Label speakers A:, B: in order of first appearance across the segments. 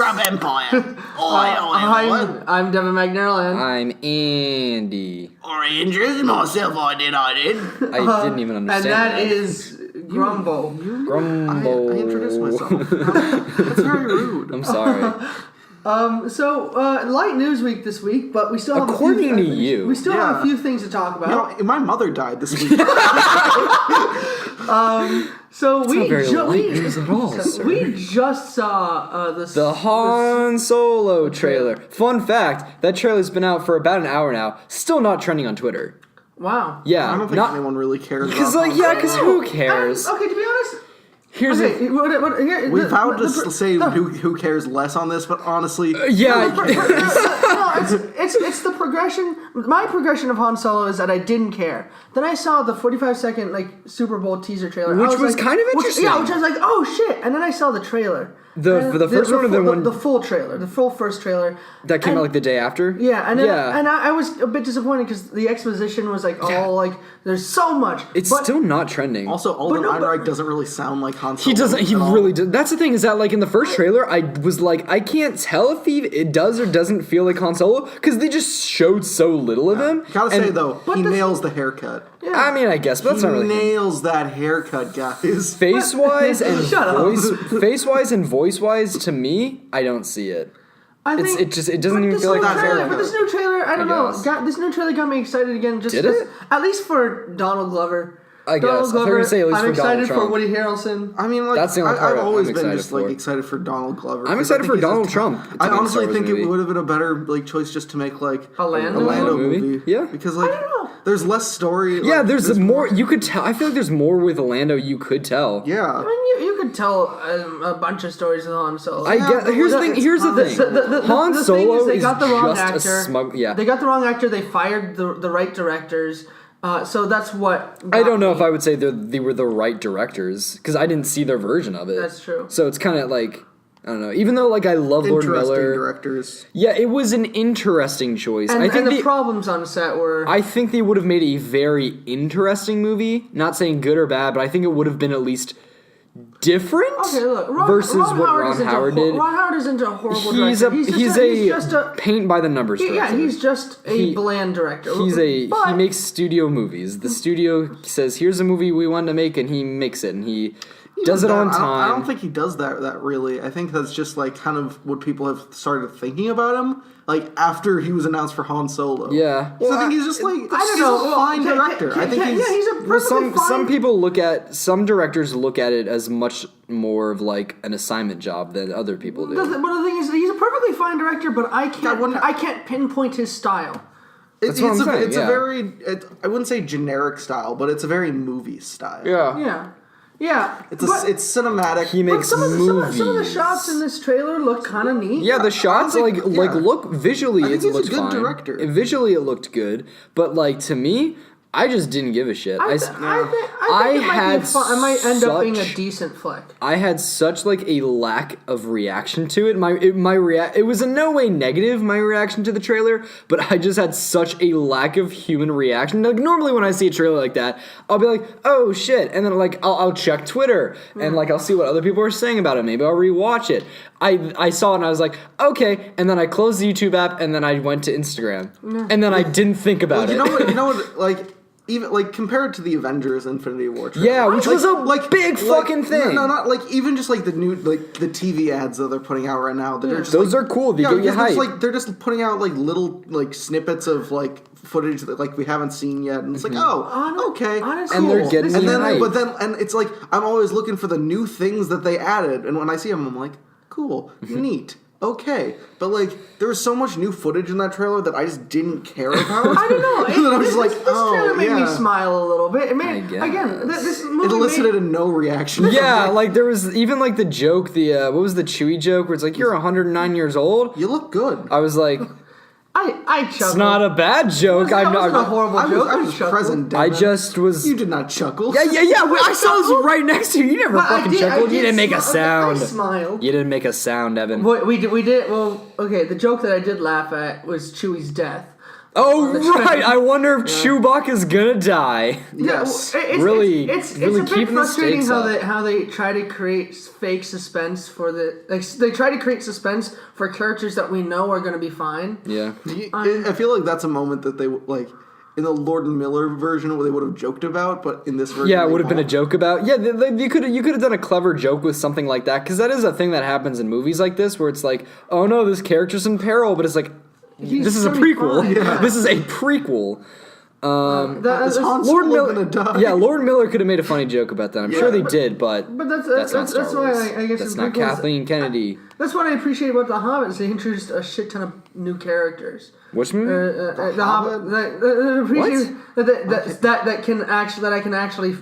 A: Trump empire.
B: I'm Devin McNarland.
C: I'm Andy.
A: Oranges, myself, I did.
C: I didn't even understand
B: And that is Grumbo.
C: Grumbo.
A: I introduced myself. That's very rude.
C: I'm sorry.
B: Light news week this week, but we still have
C: According to you.
B: We still have a few things to talk about.
A: You know, my mother died this week.
B: We just saw
C: the Han Solo trailer. Fun fact, that trailer's been out for about an hour now. Still not trending on Twitter.
B: Wow.
C: Yeah.
A: I don't think anyone really cares about
C: Because who cares?
B: Okay, to be honest...
A: We vowed to say who cares less on this, but honestly...
B: It's the progression. My progression of Han Solo is that I didn't care. Then I saw the 45-second Super Bowl teaser trailer,
C: which was kind of interesting.
B: Which I was like, oh shit! And then I saw the trailer.
C: The first one or the one?
B: The full trailer, the full first trailer
C: that came out the day after.
B: Yeah, and I was a bit disappointed because the exposition was there's so much.
C: It's still not trending.
A: Also, Alden Ehrenreich doesn't really sound like Han Solo.
C: He doesn't. He really does. That's the thing is that in the first trailer, I was like, I can't tell if it does or doesn't feel like Han Solo because they just showed so little of him.
A: Gotta say though, he nails the haircut.
C: Yeah. I mean, I guess, but that's not really.
A: He nails that haircut, guys.
C: Face wise and voice wise, to me, I don't see it. It doesn't even feel like that haircut.
B: But this new trailer, I don't know. This new trailer got me excited again.
C: Did it?
B: At least for Donald Glover.
C: I guess. I was say at least
B: I'm
C: for Donald
B: excited
C: Trump.
B: for Woody Harrelson.
A: I mean,
C: that's the only part
A: I've always
C: I'm
A: been
C: excited
A: just
C: for.
A: excited for Donald Glover.
C: I'm excited for Donald Trump.
A: I honestly think it would have been a better Lando choice just to make a Lando movie.
C: Yeah,
A: because there's less story.
C: Yeah, there's more. You could tell. I feel like there's more with Lando. You could tell.
A: Yeah,
B: I mean, you could tell a bunch of stories with Han Solo.
C: I get. Here's the thing. Han Solo is just a smug. Yeah,
B: they got the wrong actor. They fired the right directors. So that's what...
C: I don't know if I would say they were the right directors, because I didn't see their version of it.
B: That's true.
C: So it's kind of I don't know. Even though I love Lord Miller...
A: directors.
C: Yeah, it was an interesting choice.
B: And the problems on set were...
C: I think they would have made a very interesting movie. Not saying good or bad, but I think it would have been at least... different versus what Ron Howard did.
B: Ron Howard is into a horrible director.
C: He's just a paint by the numbers director.
B: Yeah, he's just a bland director.
C: He makes studio movies. The studio says, "Here's a movie we want to make," and he makes it, and he does it on time.
A: I don't think he does that really. I think that's just kind of what people have started thinking about him. After he was announced for Han Solo.
C: Yeah.
A: So I think he's just I don't know, a fine director. I think he's
B: a perfectly fine...
C: Some directors look at it as much more of an assignment job than other people do.
B: But the thing is, he's a perfectly fine director, but I can't pinpoint his style.
C: That's what I'm saying.
A: It's a very, I wouldn't say generic style, but it's a very movie style.
B: Yeah. Yeah,
A: it's cinematic.
C: He makes movies.
B: Some of the shots in this trailer look kind of neat.
C: Yeah, the shots look visually. It looked fine.
A: Director.
C: Visually, it looked good, but to me, I just didn't give a shit.
B: I think it might end up being a decent flick.
C: I had such a lack of reaction to it. It was in no way negative, my reaction to the trailer, but I just had such a lack of human reaction. Normally when I see a trailer like that, I'll be like, oh shit, and then I'll check Twitter and I'll see what other people are saying about it. Maybe I'll rewatch it. I saw it and I was like, okay, and then I closed the YouTube app and then I went to Instagram and then I didn't think about it.
A: You know what? Even compared to the Avengers Infinity War trailer.
C: Yeah, which was a big fucking thing.
A: No, not even just the new the TV ads that they're putting out right now. That are just,
C: those are cool. They get you hype.
A: They're just putting out little snippets of footage that we haven't seen yet, and it's okay,
B: honestly,
C: and they're getting hype.
A: But then it's I'm always looking for the new things that they added, and when I see them, I'm like, cool, neat. Okay, but there was so much new footage in that trailer that I just didn't care about.
B: I don't know.
A: And then I was
B: this trailer made me smile a little bit. It made this movie
A: elicited a no reaction.
C: Yeah, there was even the joke. What was the Chewie joke? Where it's you're 109 years old.
A: You look good.
C: I was like.
B: I chuckled.
C: It's not a bad joke.
B: I'm not a horrible joke.
A: I was present.
C: I just was.
A: You did not chuckle.
C: Yeah. I saw this right next to you. You never fucking chuckled. You didn't make a sound.
B: I smiled.
C: You didn't make a sound, Evan.
B: We did. Well, okay. The joke that I did laugh at was Chewie's death.
C: Oh, right! I wonder if Chewbacca's gonna die.
A: Yes.
B: It's
C: Really
B: a bit
C: keeping the
B: frustrating
C: stakes up.
B: how they try to create fake suspense for they try to create suspense for characters that we know are going to be fine.
C: Yeah.
A: I feel like that's a moment that they, like, in the Lord and Miller version where they would have joked about, but in this version,
C: Yeah, it
A: they
C: would have been a
A: won't.
C: joke about. Yeah, you could have done a clever joke with something like that, because that is a thing that happens in movies like this, where it's like, oh no, this character's in peril, but it's like, this is a
B: gonna be
C: prequel.
B: fine. Yeah.
C: This is a prequel.
A: Is Han
C: Lord
A: Solo
C: Miller,
A: gonna die?
C: yeah, Lord Miller could have made a funny joke about that. I'm sure they did, but
B: that's
C: not Star
B: why
C: Wars.
B: I guess
C: That's
B: in
C: not
B: prequels-
C: Kathleen Kennedy.
B: That's what I appreciate about The Hobbit. Is they introduced a shit ton of new characters.
C: Which movie?
B: The Hobbit. That I can actually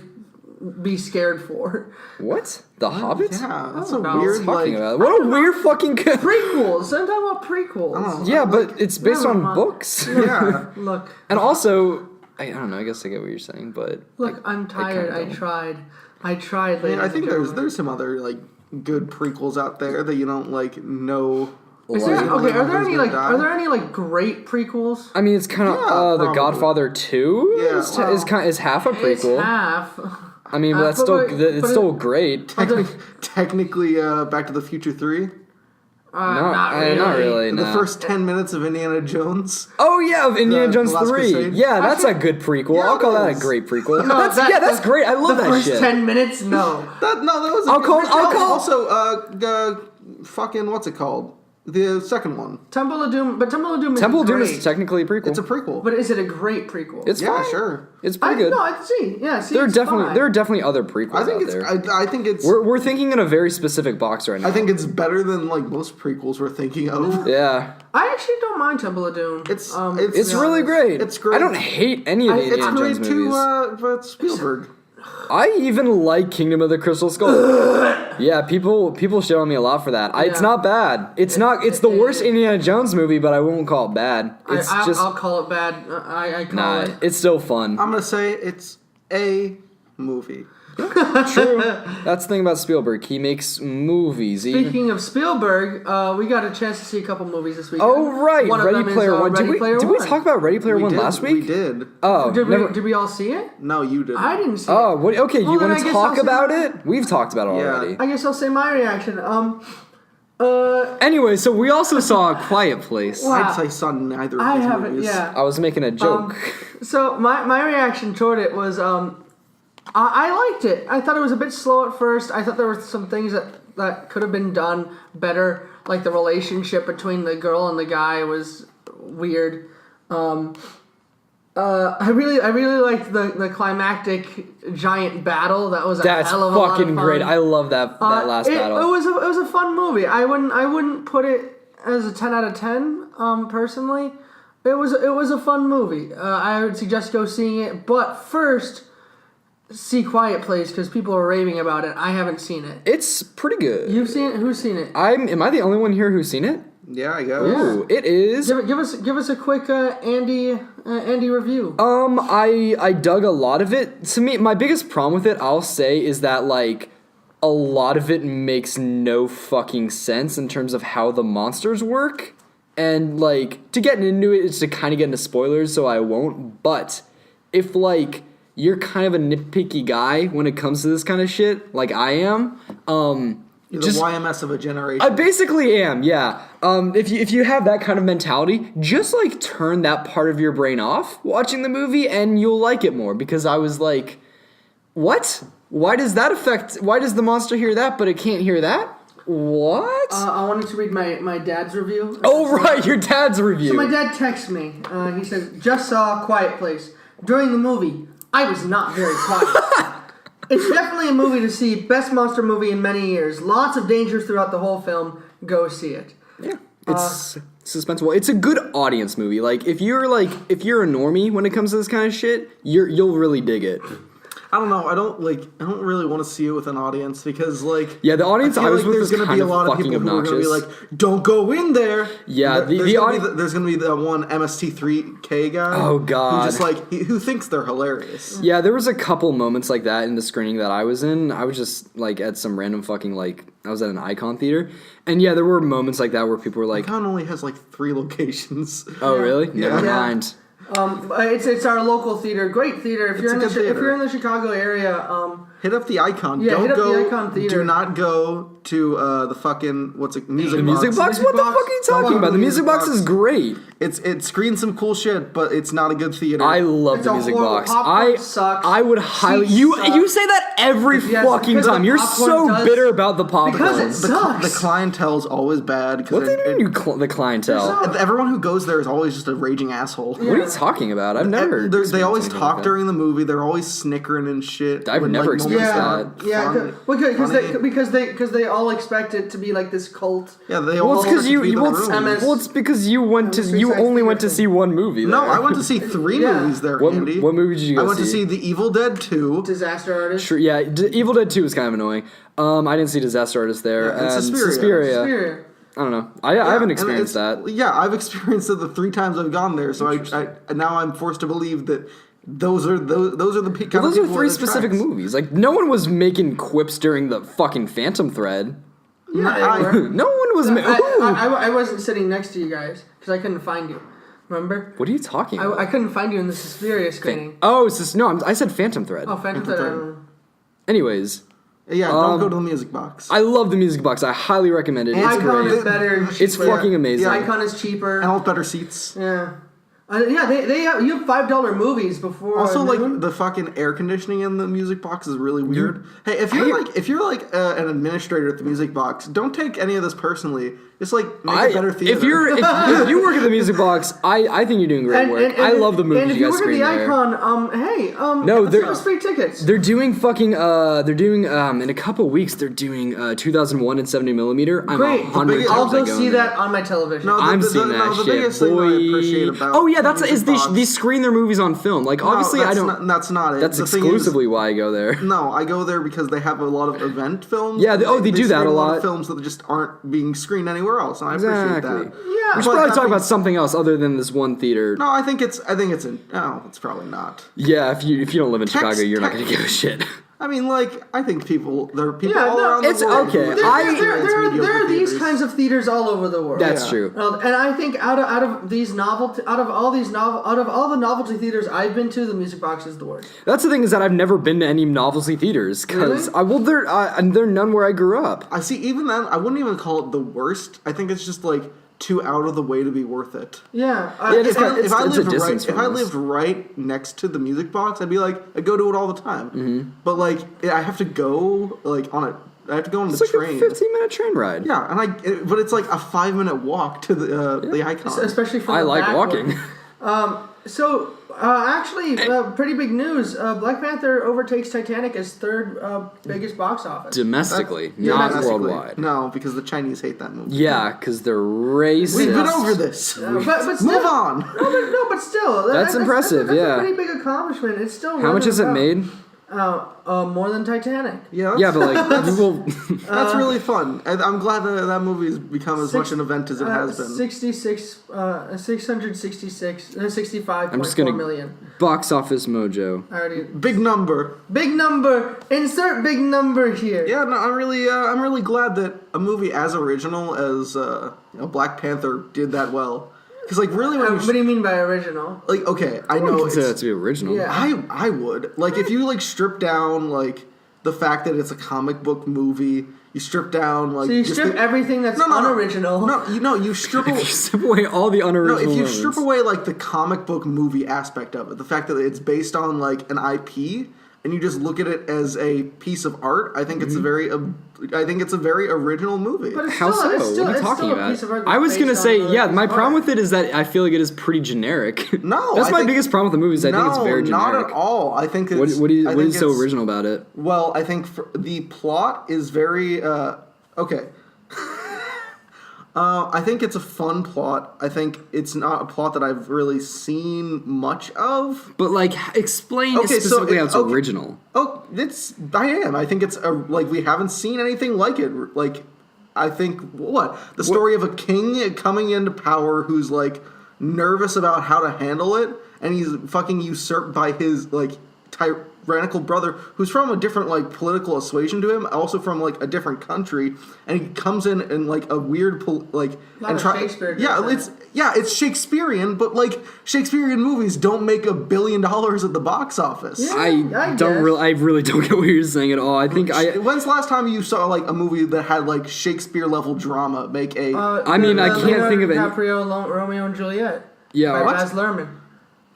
B: be scared for.
C: What? The Hobbit?
A: Yeah, that's
B: I
A: a
B: don't know.
A: weird,
C: Talking
A: like...
C: about what a weird fucking.
B: Prequels. I'm talking about prequels.
C: Yeah, but it's based
B: Never
C: on
B: mind.
C: books.
A: Yeah.
B: Look,
C: And also, I don't know. I guess I get what you're saying, but
B: I'm tired. I tried. Ladies
A: I think
B: and gentlemen.
A: there's some other, like, good prequels out there that you don't, like, know...
B: Is there,
A: Like,
B: okay, are there
A: who's
B: any
A: gonna
B: like
A: die.
B: are there any like great prequels?
C: I mean, it's kind of
A: Yeah,
C: The
A: probably.
C: Godfather 2
A: Yeah,
C: is half a
B: It's
C: prequel.
B: half.
C: I mean, but that's still great.
A: Technically, Back to the Future 3.
B: Not really.
C: Not really.
A: The
C: nah.
A: first 10 minutes of Indiana Jones.
C: Oh yeah, of Indiana
A: The
C: Jones
A: Last
C: 3.
A: Crusade.
C: Yeah, that's a good prequel.
A: Yeah,
C: I'll call
A: it
C: that a
A: is.
C: great prequel.
B: No,
C: That's great. I love
B: the
C: that
B: first
C: shit.
B: 10 minutes. No.
A: That was.
C: I'll call-
A: Also, fucking what's it called? The second one.
B: Temple of Doom, but Temple of Doom is
C: Temple of Doom
B: great.
C: is technically a prequel.
A: It's a prequel.
B: But is it a great prequel?
C: It's
A: yeah,
C: fine.
A: sure.
C: It's pretty good.
B: No, I see. Yeah, see,
C: There are
B: it's
C: definitely
B: fine.
C: there are definitely other prequels
A: I think
C: out
A: it's.
C: there.
A: I think it's.
C: We're thinking in a very specific box right now.
A: I think it's better than like most prequels we're thinking of.
C: Yeah.
B: I actually don't mind Temple of Doom.
A: It's
C: It's really great.
A: It's great.
C: I don't hate any of the
A: It's
C: Indiana
A: great
C: Jones
A: too,
C: movies.
A: but Spielberg.
C: I even like Kingdom of the Crystal Skull. Yeah, people shit on me a lot for that. It's not bad. It's the worst Indiana Jones movie, but I won't call it bad. It's
B: I'll call it bad. I call
C: nah.
B: it.
C: It's still fun.
A: I'm gonna say it's a movie.
C: True. That's the thing about Spielberg. He makes movies.
B: Speaking of Spielberg, we got a chance to see a couple movies this week.
C: Oh right,
B: One of
C: Ready
B: them is,
C: Player One.
B: Ready Player
C: Did we
B: One.
C: talk about Ready Player One last week?
A: We did.
C: Oh,
B: Did
C: never.
B: we all see it?
A: No, you didn't.
B: I didn't see
C: Oh,
B: it.
C: what? Okay,
B: Well,
C: you
B: then
C: want
B: I
C: to
B: guess
C: talk
B: I'll say
C: about
B: my-
C: it? We've talked about it
A: Yeah.
C: already.
B: I guess I'll say my reaction.
C: Anyway, so we also saw A Quiet Place.
B: Wow.
A: I saw neither of
B: I
A: those
B: haven't.
A: movies.
B: Yeah.
C: I was making a joke.
B: So my reaction toward it was I liked it. I thought it was a bit slow at first. I thought there were some things that could have been done better, like the relationship between the girl and the guy was weird. I really liked the climactic giant battle. That was
C: That's
B: a hell of a lot of
C: fucking
B: fun.
C: great. I love that last battle.
B: It was a fun movie. I wouldn't put it as a 10 out of 10. Personally, it was a fun movie. I would suggest go seeing it, but first see Quiet Place because people are raving about it. I haven't seen it.
C: It's pretty good.
B: You've seen it? Who's seen it?
C: Am I the only one here who's seen it?
A: Yeah, I guess.
C: Ooh, it is.
B: Give us a quick Andy review.
C: I dug a lot of it. To me, my biggest problem with it, I'll say, is that like a lot of it makes no fucking sense in terms of how the monsters work. And like to get into it is to kind of get into spoilers, so I won't. But if like you're kind of a nitpicky guy when it comes to this kind of shit, like I am,
A: You're the YMS of a generation.
C: I basically am, yeah. If you have that kind of mentality, just like turn that part of your brain off watching the movie, and you'll like it more. Because I was like, what? Why does that affect? Why does the monster hear that, but it can't hear that? What?
B: I wanted to read my dad's review.
C: Oh right, your dad's review.
B: So my dad texts me. He says, "Just saw A Quiet Place. During the movie, I was not very quiet. It's definitely a movie to see. Best monster movie in many years. Lots of dangers throughout the whole film. Go see it."
C: Yeah, it's suspenseful. It's a good audience movie. Like if you're a normie when it comes to this kind of shit, you'll really dig it.
A: I don't know. I don't really want to see it with an audience because
C: Yeah, the audience I was with
A: there's
C: was
A: going to
C: kind
A: be a
C: of
A: lot of
C: fucking
A: people who are going to
C: obnoxious.
A: be like, "Don't go in there."
C: Yeah,
A: there's going to be the one MST3K guy.
C: Oh, God.
A: Who just who thinks they're hilarious.
C: Yeah, there was a couple moments like that in the screening that I was in. I was just like at some random fucking I was at an Icon theater, and yeah, there were moments like that where people were like,
A: Icon only has 3 locations.
C: "Oh, really?
A: Yeah.
C: Never mind."
B: It's our local theater, great theater. If you're in the Chicago area,
A: hit up the Icon.
B: Yeah,
A: Don't
B: hit up
A: go.
B: the Icon Theater.
A: Do not go to the fucking music
C: The
A: box.
C: Music Box? What the fuck are you talking about? The Music Box is great.
A: It screens some cool shit, but it's not a good theater.
C: I love
B: It's
C: the
B: a
C: Music
B: horrible-
C: Box.
B: popcorn sucks.
C: I would highly
B: Seats
C: you
B: suck.
C: say that every
B: Yes,
C: fucking
B: because the
C: time. You're
B: popcorn
C: so
B: does-
C: bitter about the popcorn.
B: because it's
A: the
B: sucks.
A: clientele's always bad.
C: What do you mean the clientele?
B: There's
A: Everyone who goes there is always just a raging asshole.
C: What are you talking about? I've never.
A: They always
C: experienced anything
A: talk
C: like that.
A: during the movie. They're always snickering and shit.
C: I've
A: when,
C: never
A: moments
C: experienced
A: aren't
C: that.
B: Yeah,
A: funny.
B: because they all expect it to be like this cult.
A: Yeah, they
C: Well,
A: all
C: it's because
A: want it to be the room.
C: well, it's because you only went to see one movie.
A: No,
C: there.
A: I went to see 3
B: Yeah.
A: movies there,
C: What-
A: Andy.
C: what movie did you go
A: I went to
C: see?
A: see The Evil Dead 2.
B: Disaster artist.
C: Sure, yeah, Evil Dead 2 was kind of annoying. I didn't see Disaster Artist there.
A: Yeah, and
C: and
A: Suspiria.
B: Spirit.
C: I don't know. I haven't
A: And
C: experienced that.
A: Yeah, I've experienced it the 3 times I've gone there, so I now I'm forced to believe that those are the kind
C: Well,
A: of
C: those are
A: people
C: 3
A: it
C: specific
A: attracts.
C: movies. Like, no one was making quips during the fucking Phantom Thread.
B: Yeah, they were.
C: No one was.
B: I wasn't sitting next to you guys because I couldn't find you. Remember?
C: What are you talking about?
B: I couldn't find you in the Suspiria screening.
C: Oh, it's just, no, I said Phantom Thread.
B: Oh, Phantom Thread.
C: Anyways,
A: Yeah, don't go to the music box.
C: I love the Music Box. I highly recommend it. It's
B: Icon
C: great.
B: is better. And cheaper.
C: It's fucking amazing.
B: Icon is cheaper.
A: And all better seats.
B: Yeah. They have, you have $5 movies before.
A: Also, like
B: noon.
A: the fucking air conditioning in the music box is really weird. Hey, if you're like an administrator at the music box, don't take any of this personally. Just like make a better theater.
C: If you work at the Music Box, I think you're doing great work. I love the movies
B: And if
C: you
B: you
C: guys
B: work at
C: screen
B: the
C: there.
B: Icon,
C: No,
B: let's
C: they're-
B: give us free tickets.
C: They're doing fucking in a couple weeks they're doing 2001 and 70mm. I'm
B: Great.
C: 100
B: I'll
C: times
B: go
C: I go
B: see
C: in
B: that
C: there.
B: on my television.
A: No,
C: I'm seeing that
A: the
C: shit,
A: biggest thing
C: boy.
A: that I appreciate about
C: Oh yeah, that's
A: the
C: is
A: music box-
C: they screen their movies on film. Like obviously I don't.
A: That's not it.
C: That's
A: The thing is-
C: exclusively why I go there.
A: No, I go there because they have a lot of event films.
C: Yeah, they do that
A: screen
C: a
A: lot
C: lot.
A: of films that just aren't being screened anywhere else, and I
C: Exactly.
A: appreciate that.
B: Yeah.
C: We should
A: But
C: probably
A: I
C: talk
A: think-
C: about something else other than this one theater.
A: No, I think it's it's probably not.
C: Yeah, if you don't live in Chicago,
A: Text-
C: you're not gonna give a shit.
A: I mean, like, I think there are people
B: Yeah,
A: all
B: no,
A: around the
C: it's
A: world.
C: okay.
A: who
B: There
A: experience
B: are
A: mediocre
B: these
A: theaters.
B: kinds of theaters all over the world.
C: That's
A: Yeah.
C: true.
B: And I think out of all the novelty theaters I've been to, the Music Box is the worst.
C: That's the thing is that I've never been to any novelty theaters because
B: Really?
C: they're none where I grew up.
A: I see. Even then, I wouldn't even call it the worst. I think it's just like too out of the way to be worth it.
B: Yeah.
C: it's
A: If I
C: it's a
A: lived
C: distance
A: if
C: from
A: I
C: us.
A: lived right next to the music box, I'd be like, I go to it all the time.
C: Mm-hmm.
A: But like, I have to go like on a. I have to go on
C: It's
A: the
C: like
A: train.
C: a 15-minute train ride.
A: Yeah, but it's like a 5-minute walk to the Icon.
B: Especially from
C: I
B: the
C: like
B: back
C: walking.
B: one. Pretty big news. Black Panther overtakes Titanic as third biggest box office.
C: Domestically,
A: Yeah,
C: not
A: domestically.
C: worldwide.
A: No, because the Chinese hate that movie.
C: Yeah, because they're racist.
A: We've been over this.
B: But still,
A: Move on.
B: No, but still,
C: That's impressive,
B: That's
C: yeah.
B: a pretty big accomplishment. It's still
C: How much has it made?
B: More than Titanic.
A: Yeah,
C: Yeah, but like,
A: that's really fun. And I'm glad that movie has become as much an event as it has been.
B: 65.4 million.
C: box office mojo.
B: Already.
A: Big number.
B: Big number. Insert big number here.
A: Yeah, no, I'm really glad that a movie as original as Black Panther did that well. Because like really, when
B: What do you mean by original?
A: like okay, I
C: I
A: know
C: consider that
A: it's,
C: to be original.
B: Yeah.
A: I would like if you like strip down like the fact that it's a comic book movie. You strip down like
B: So you
A: just
B: strip
A: the-
B: everything that's
A: No.
B: unoriginal.
A: You strip away.
C: If you strip away all the
A: No,
C: unoriginal
A: if you
C: elements.
A: strip away like the comic book movie aspect of it, the fact that it's based on like an IP, and you just look at it as a piece of art, I think it's a very original movie.
B: But it's
C: How
B: still,
C: so?
B: It's still,
C: What are you
B: it's
C: talking
B: still a piece of
C: about?
B: art
C: I was
B: that's
C: gonna
B: based
C: say,
B: on
C: yeah.
B: other
C: My
B: art.
C: problem with it is that I feel like it is pretty generic.
A: No,
C: that's
A: I
C: my
A: think-
C: biggest problem with the movies. I think it's very generic.
A: Not at all. I think it's.
C: What
A: I
C: is
A: think
C: so
A: it's-
C: original about it?
A: Well, I think the plot is very okay. I think it's a fun plot. I think it's not a plot that I've really seen much of.
C: But like, explain
A: Okay, so
C: specifically how it's
A: okay.
C: original.
A: Oh, I am. I think it's like we haven't seen anything like it. Like, I think the story of a king coming into power who's like nervous about how to handle it, and he's fucking usurped by his like tyrannical brother, who's from a different like political persuasion to him, also from like a different country, and he comes in like a weird
B: lot of Shakespeare does that.
A: yeah, it's Shakespearean, but like Shakespearean movies don't make $1 billion at the box office.
B: Yeah.
C: I really don't get what you're saying at all. I think
A: When's the last time you saw like a movie that had like Shakespeare level drama make a?
C: I mean, I can't think of it.
B: DiCaprio, Romeo and Juliet.
C: Yeah,
B: by
C: what?
B: Baz Luhrmann.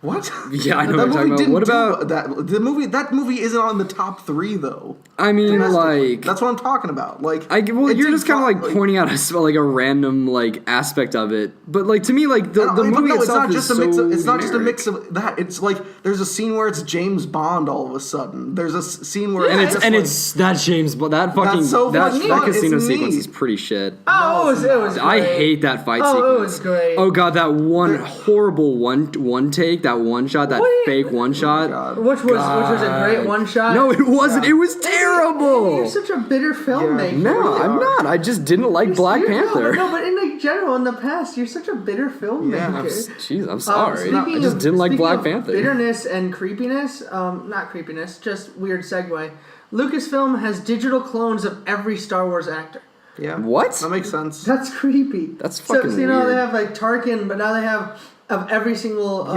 A: What?
C: Yeah, I know what you're talking about. What about
A: that? That movie isn't on the top 3 though.
C: I mean,
A: Domestically.
C: like
A: that's what I'm talking about. Like,
C: you're just kind of like pointing out a random like aspect of it, but like to me, like the movie itself is so
A: it's not just a
C: generic.
A: mix of that. It's like there's a scene where it's James Bond all of a sudden. There's a scene where
C: it's that James Bond that fucking
A: so
C: that
A: fun.
C: casino
A: It's
C: sequence
A: neat.
C: is pretty shit.
B: Oh, it was great.
C: I hate that fight sequence.
B: Oh, it was great.
C: Oh god, that one horrible one take, that one shot, that fake one shot.
B: Which was a great one shot.
C: No, it wasn't. It was terrible.
B: You're such a bitter filmmaker.
C: No, I'm not. I just didn't like Black Panther.
B: No, but in like general, in the past, you're such a bitter filmmaker.
C: Jeez, I'm sorry. I
B: Speaking
C: just didn't like Black
B: of
C: Panther.
B: Bitterness and creepiness, not creepiness, just weird segue. Lucasfilm has digital clones of every Star Wars actor.
A: Yeah.
C: What?
A: That makes sense.
B: That's creepy.
C: That's fucking
B: so you know,
C: weird.
B: they have like Tarkin, but now they have of every single.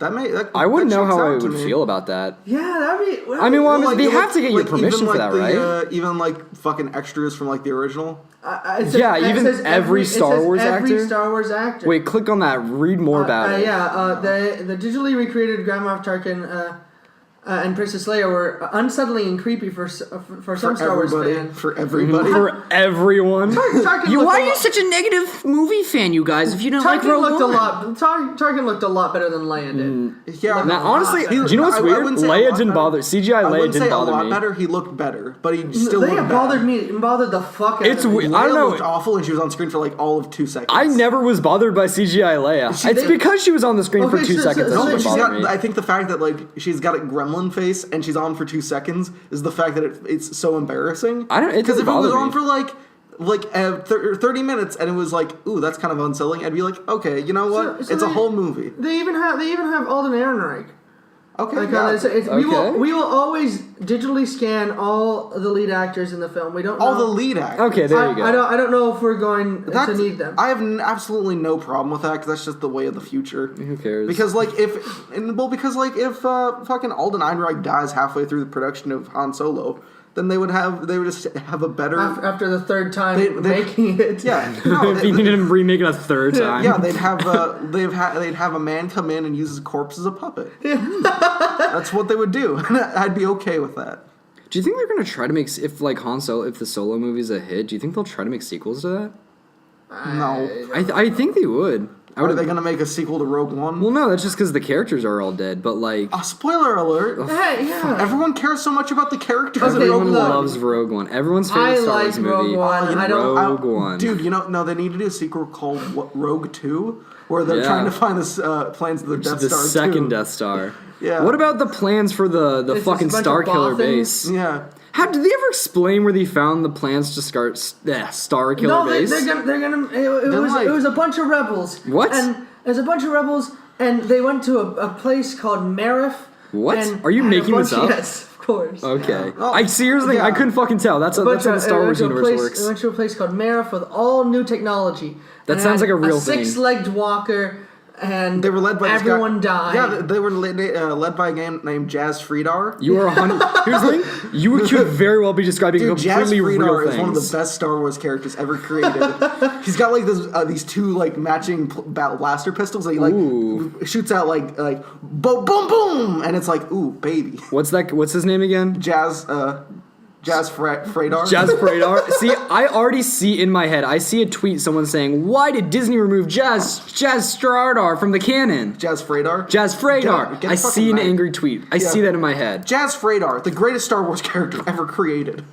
C: I wouldn't know how I would feel about that.
B: Yeah, that'd be.
C: I mean, they
A: like,
C: have to get your permission
A: even,
C: for that, right?
A: Even like fucking extras from like the original.
B: It
C: says every Star Wars actor?
B: Every Star Wars actor.
C: Wait, click on that. Read more about it.
B: Yeah, the digitally recreated Grand Moff Tarkin and Princess Leia were unsettling and creepy for some Star Wars fans.
A: For everybody.
C: For everyone.
B: Why
C: are you such a negative movie fan, you guys? If you don't like
B: Tarkin
C: Rogue
B: looked
C: One?
B: Tarkin looked a lot better than Leia did.
A: Yeah.
C: Now, honestly, do you know what's weird? Leia didn't bother. CGI Leia didn't bother me.
A: A lot better. He looked better, but he still looked
B: Leia bothered me. It bothered the fuck out
C: It's
B: of me.
C: weird. I don't know.
A: Looked awful, and she was on screen for like all of 2 seconds.
C: I never was bothered by CGI Leia. It's because she was on the screen for 2 seconds.
A: No,
C: That's
A: but
C: what bothered me.
A: I think the fact that like she's got a gremlin face and she's on for 2 seconds is the fact that it's so embarrassing.
C: Because
A: if it was on for like 30 minutes and it was like, ooh, that's kind of unsettling, I'd be like, okay, you know what?
B: So
A: it's a whole movie.
B: They even have Alden Ehrenreich.
A: Okay.
B: We will always digitally scan all the lead actors in the film. We don't know.
A: All the lead actors.
C: Okay, there you go.
B: I don't know if we're going to need them.
A: I have absolutely no problem with that because that's just the way of the future.
C: Who cares?
A: Because if fucking Alden Ehrenreich dies halfway through the production of Han Solo, then they would just have a better
B: after the third time making it.
A: Yeah.
C: If you needed him remake it a third time.
A: Yeah, they'd have a man come in and use his corpse as a puppet. That's what they would do. I'd be okay with that.
C: Do you think they're gonna try to make if the Solo movie's a hit? Do you think they'll try to make sequels to that?
A: No.
C: I think they would.
A: Are they gonna make a sequel to Rogue One?
C: Well, no, that's just because the characters are all dead. But like,
A: spoiler alert!
B: Hey, yeah.
A: Everyone cares so much about the characters.
C: Everyone loves Rogue One. Everyone's favorite Star Wars movie.
B: Rogue
C: One.
A: Dude, they need to do a sequel called Rogue 2, where they're trying to find the plans of the Death Star.
C: The second Death Star.
A: Yeah.
C: What about the plans for the fucking Star Killer base?
A: Yeah.
C: How did they ever explain where they found the plans to start Star Killer base?
B: No, they're gonna. It was a bunch of rebels.
C: What?
B: And there's a bunch of rebels, and they went to a place called Marif.
C: What? Are you making this up?
B: Yes, of course.
C: Okay. I seriously, I couldn't fucking tell. That's how the Star Wars universe works.
B: They went to a place called Marif with all new technology.
C: That sounds like a real thing.
B: 6-legged walker. And
A: they were led by
B: everyone died.
A: Yeah, they were led by a guy named Jaz Fredar.
C: You are 100. Here's the thing: you could very well be describing completely real things.
A: Is one of the best Star Wars characters ever created. He's got like these 2 matching blaster pistols that he shoots out like boom boom boom, and it's like ooh baby.
C: What's his name again?
A: Jaz Fredar.
C: Jaz Fredar. See, I already see in my head. I see a tweet someone saying, "Why did Disney remove Jaz Stradar from the canon?"
A: Jaz Fredar.
C: Jaz Fredar. I see an angry tweet. I see that in my head.
A: Jaz Fredar, the greatest Star Wars character ever created.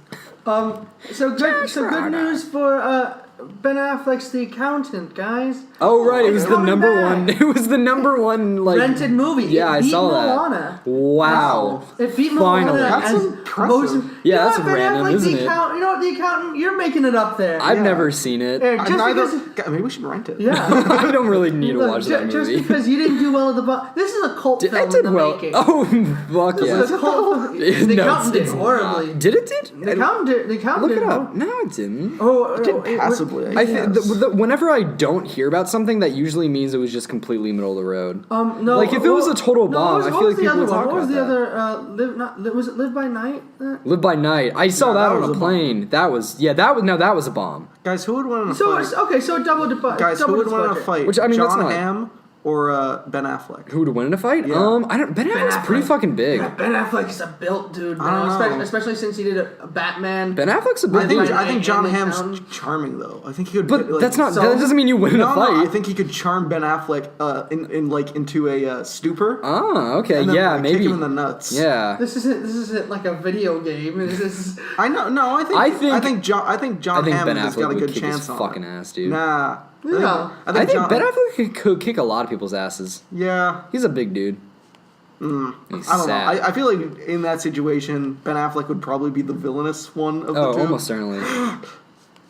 B: So good news for Ben Affleck's The Accountant, guys.
C: Oh right, it was the number one. It was the number one
B: rented movie.
C: Yeah, I saw
B: Moana.
C: that. Wow.
B: It beat
C: Finally.
B: Moana.
A: That's impressive.
C: Yeah, that's random, isn't it?
B: You know what, The Accountant? You're making it up there.
C: I've never seen it.
A: Maybe we should rent it.
B: Yeah.
C: I don't really need to watch that movie.
B: Just because you didn't do well at the box. This is a cult film in the making.
C: Oh, fuck yeah.
B: This is a cult film. The Accountant did horribly.
C: Did it?
B: The Accountant
C: Look
B: did
C: it up. No, it didn't.
B: Oh,
A: It did passably. Possibly.
C: I think whenever I don't hear about something, that usually means it was just completely middle of the road.
B: No.
C: Like if it was a total bomb, I feel like people would talk about that.
B: What was the other? Was it Live by Night?
C: Live by Night. I saw that on a plane. That was a bomb.
A: Guys, who would win in a fight?
B: So double
A: Guys, who would win in a fight?
C: Which, I mean,
A: John
C: that's not...
A: Hamm or Ben Affleck?
C: Who would win in a fight?
A: Yeah.
C: Ben Affleck's pretty fucking big.
B: Yeah, Ben Affleck's a built dude, man. Especially since he did a Batman.
C: Ben Affleck's a big dude.
A: I think John Hamm's charming though. I think he could.
C: But that doesn't mean you win in a fight.
A: No, I think he could charm Ben Affleck into a stupor.
C: Oh, okay,
A: and then,
C: yeah, maybe.
A: Kick him in the nuts.
C: Yeah.
B: This isn't like a video game.
A: I know. No, I think John Hamm has got a good chance on.
C: Fucking ass, dude.
A: Nah.
B: Yeah.
A: I think
C: Ben Affleck could kick a lot of people's asses.
A: Yeah.
C: He's a big dude.
A: I don't know. I feel like in that situation, Ben Affleck would probably be the villainous one of the two.
C: Oh, almost certainly.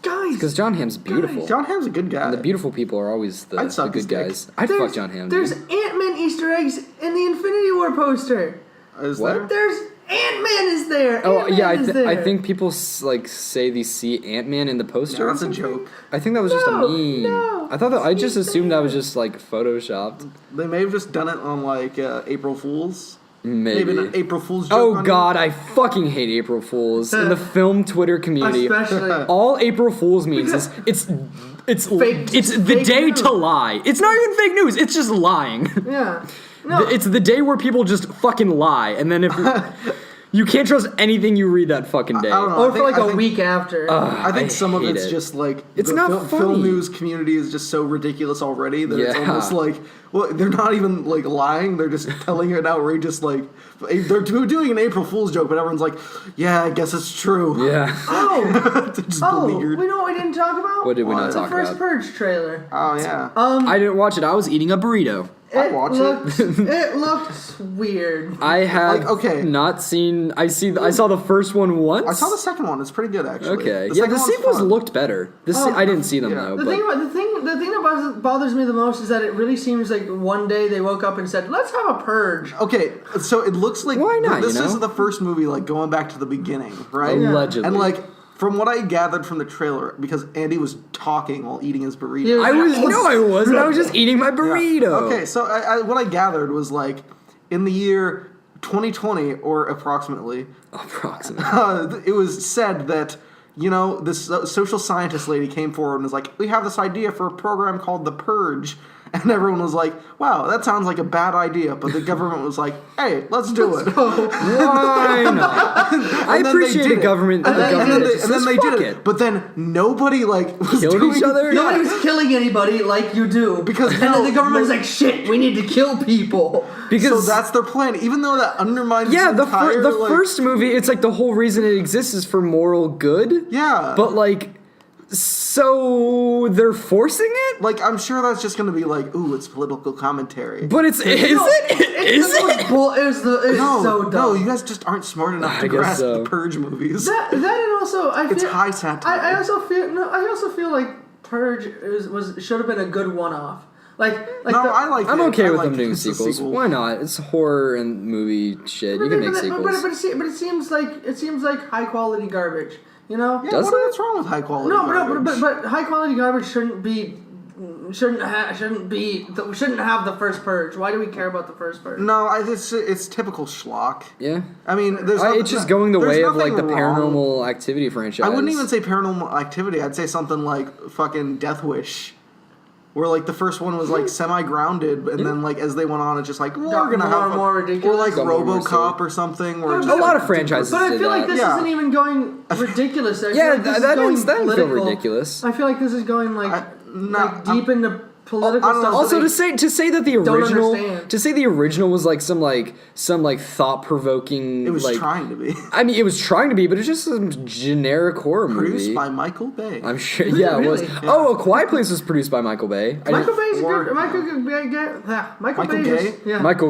B: Guys,
C: because John Hamm's beautiful.
A: John Hamm's a good guy.
C: And the beautiful people are always the good guys. I'd fuck John Hamm.
B: There's Ant-Man Easter eggs in the Infinity War poster.
A: Is
C: what?
B: There's Ant-Man is there.
C: Oh
B: Ant-Man
C: yeah, I think people say they see Ant-Man in the poster.
A: No, that's a joke.
C: I think that was just a meme.
B: No,
C: I thought I just assumed that was just like photoshopped.
A: They may have just done it on like April Fools.
C: Maybe
A: an April Fool's joke.
C: Oh God, I fucking hate April Fools in the film Twitter community.
B: Especially.
C: All April Fools means is it's
B: fake,
C: it's the
B: fake
C: day
B: news.
C: to lie. It's not even fake news. It's just lying.
B: Yeah. No.
C: It's the day where people just fucking lie, and then if you can't trust anything you read that fucking day.
A: I don't know.
B: Or for a week after.
A: I think some of it's
C: it.
A: just like
C: It's
A: the
C: not funny.
A: film news community is just so ridiculous already that it's
C: Yeah.
A: almost like, well, they're not even like lying. They're just telling an outrageous like they're doing an April Fool's joke, but everyone's like, yeah, I guess it's true.
C: Yeah.
A: They're just beleaguered.
B: We know what we didn't talk about?
C: What did we not
B: The
C: talk
B: first
C: about?
B: Purge trailer.
A: Oh yeah.
C: I didn't watch it. I was eating a burrito.
A: I'd watch it.
B: It looked weird.
C: I have not seen. I saw the first one once.
A: I saw the second one. It's pretty good actually.
C: Okay.
A: The
C: Yeah,
A: second
C: the
A: one's
C: sequels
A: fun.
C: looked better. I didn't see them though.
B: The thing that bothers me the most is that it really seems like one day they woke up and said, "Let's have a purge."
A: Okay, so it looks like
C: Why not,
A: this
C: you know?
A: is the first movie like going back to the beginning, right?
C: Allegedly.
A: And like from what I gathered from the trailer, because Andy was talking while eating his burrito.
B: Yeah.
C: I wasn't. I was just eating my burrito.
A: Okay, so what I gathered was like in the year 2020 or approximately, it was said that this social scientist lady came forward and was like, we have this idea for a program called The Purge. And everyone was like, wow, that sounds like a bad idea. But the government was like, hey, let's do it.
C: Why not? I appreciate the government.
A: And then they did
C: fuck
A: it. But then nobody was
C: killed
A: doing
C: each other?
B: Nobody was killing anybody like you do.
A: Because
B: and then the government was like, shit, we need to kill people.
A: So that's their plan, even though that undermines
C: the
A: entire,
C: first movie, it's like the whole reason it exists is for moral good.
A: Yeah.
C: But so they're forcing it?
A: Like, I'm sure that's just going to be like, ooh, it's political commentary.
C: But is it?
B: It's so dumb.
A: No, you guys just aren't smart enough to grasp the Purge movies.
B: That and also,
A: it's high satire.
B: I also feel like Purge should have been a good one-off.
C: I'm okay with them doing sequels. Why not? It's horror and movie shit. You can make sequels.
B: But it seems like high quality garbage. You know?
A: Yeah,
C: Does
A: what's wrong with high quality garbage?
B: But high quality garbage shouldn't have the first Purge. Why do we care about the first Purge?
A: No, it's typical schlock.
C: Yeah.
A: I mean,
C: it's just going the way of like the
A: wrong.
C: Paranormal Activity franchise.
A: I wouldn't even say Paranormal Activity. I'd say something like fucking Death Wish. Where like the first one was like semi-grounded, and then like as they went on, it's just like we're gonna have
B: more ridiculous.
A: or like RoboCop or something. Where
C: a lot of franchises.
B: But I feel like this isn't even going ridiculous. I feel like this is going political.
C: Feel ridiculous.
B: I feel like this is going deep into political stuff.
C: Also, to say that the original,
B: understand.
C: Was like some thought provoking.
A: It was trying to be.
C: I mean, it was trying to be, but it's just some generic horror movie.
A: Produced by Michael Bay.
C: I'm sure. Yeah, it was.
A: Yeah.
C: Oh, A Quiet Place was produced by Michael Bay.
B: Michael Bay's good.
C: Michael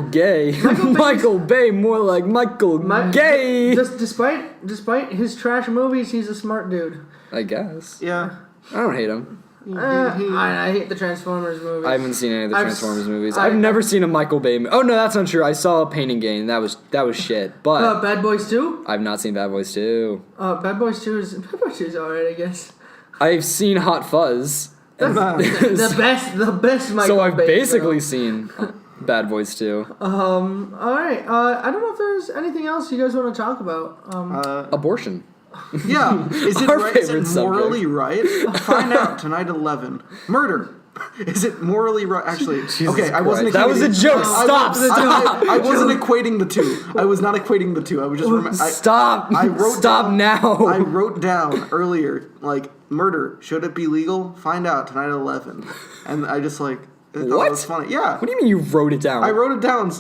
C: Gay. Michael Bay, more like Michael Gay.
B: Despite his trash movies, he's a smart dude.
C: I guess.
A: Yeah.
C: I don't hate him.
B: I hate the Transformers movies.
C: I haven't seen any of the Transformers movies. I've never seen a Michael Bay movie. Oh, no, that's not true. I saw Pain and Gain. That was shit. But
B: Bad Boys 2?
C: I've not seen Bad Boys 2.
B: Bad Boys 2 is alright, I guess.
C: I've seen Hot Fuzz.
B: The best Michael
C: So I've
B: Bay
C: basically
B: film.
C: seen Bad Boys 2.
B: All right. I don't know if there's anything else you guys want to talk about.
C: Abortion.
A: Yeah. Is it
C: Our
A: right? Is it
C: favorite
A: morally right? Find out tonight at 11. Murder. Is it morally right? Actually, okay, I wasn't.
C: That was a joke. Stop.
A: I wasn't equating the two. I was not equating the two. I was just
C: Stop. Stop now.
A: I wrote down earlier, like, murder. Should it be legal? Find out tonight at 11. And I just thought it was funny. Yeah.
C: What do you mean you wrote it down?
A: I wrote it down.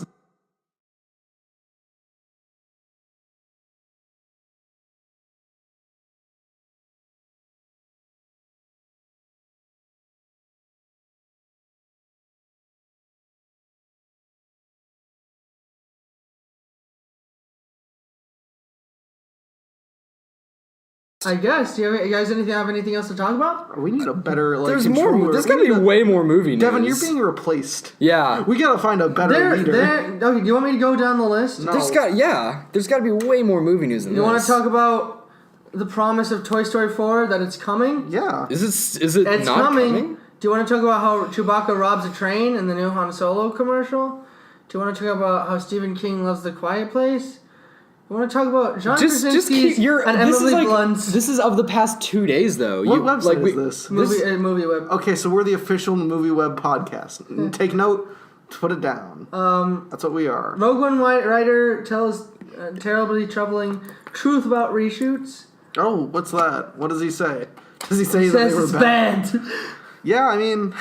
B: I guess. Do you guys have anything else to talk about?
A: We need a better, like,
C: There's
A: controller.
C: more. There's gotta be way more movie news.
A: Devin, you're being replaced.
C: Yeah.
A: We gotta find a better leader.
B: Okay, do you want me to go down the list?
A: No.
C: There's gotta be way more movie news than
B: You
C: this.
B: want to talk about the promise of Toy Story 4 that it's coming?
A: Yeah.
C: Is it
B: It's
C: not
B: coming.
C: coming?
B: Do you want to talk about how Chewbacca robs a train in the new Han Solo commercial? Do you want to talk about how Stephen King loves The Quiet Place? You want to talk about John Krasinski's and Emily Blunt's
C: This is of the past 2 days, though.
A: What website is this?
B: movie web?
A: Okay, so we're the official Movie Web podcast. Take note, put it down. That's what we are.
B: Rogue One writer tells terribly troubling truth about reshoots.
A: Oh, what's that? What does he say? Does he say that
B: Says
A: they were
B: it's
A: bad?
B: bad.
A: Yeah, I mean,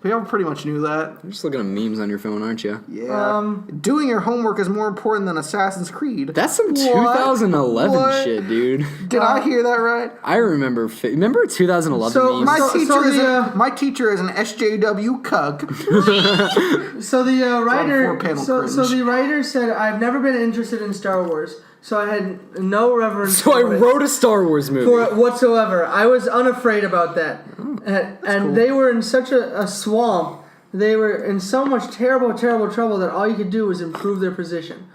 A: we all pretty much knew that.
C: You're just looking at memes on your phone, aren't you?
A: Yeah. Doing your homework is more important than Assassin's Creed.
C: That's some
A: What?
C: 2011
A: What?
C: shit, dude.
A: Did I hear that right?
C: I remember. Remember 2011
B: So-
C: memes?
A: My teacher is an SJW cuck.
B: So the writer,
A: four-panel
B: so
A: cringe.
B: the writer said, "I've never been interested in Star Wars, so I had no reverence
C: So I
B: for it,
C: wrote a Star Wars movie.
B: for it whatsoever. I was unafraid about that, and
A: cool.
B: they were in such a swamp. They were in so much terrible trouble that all you could do was improve their position.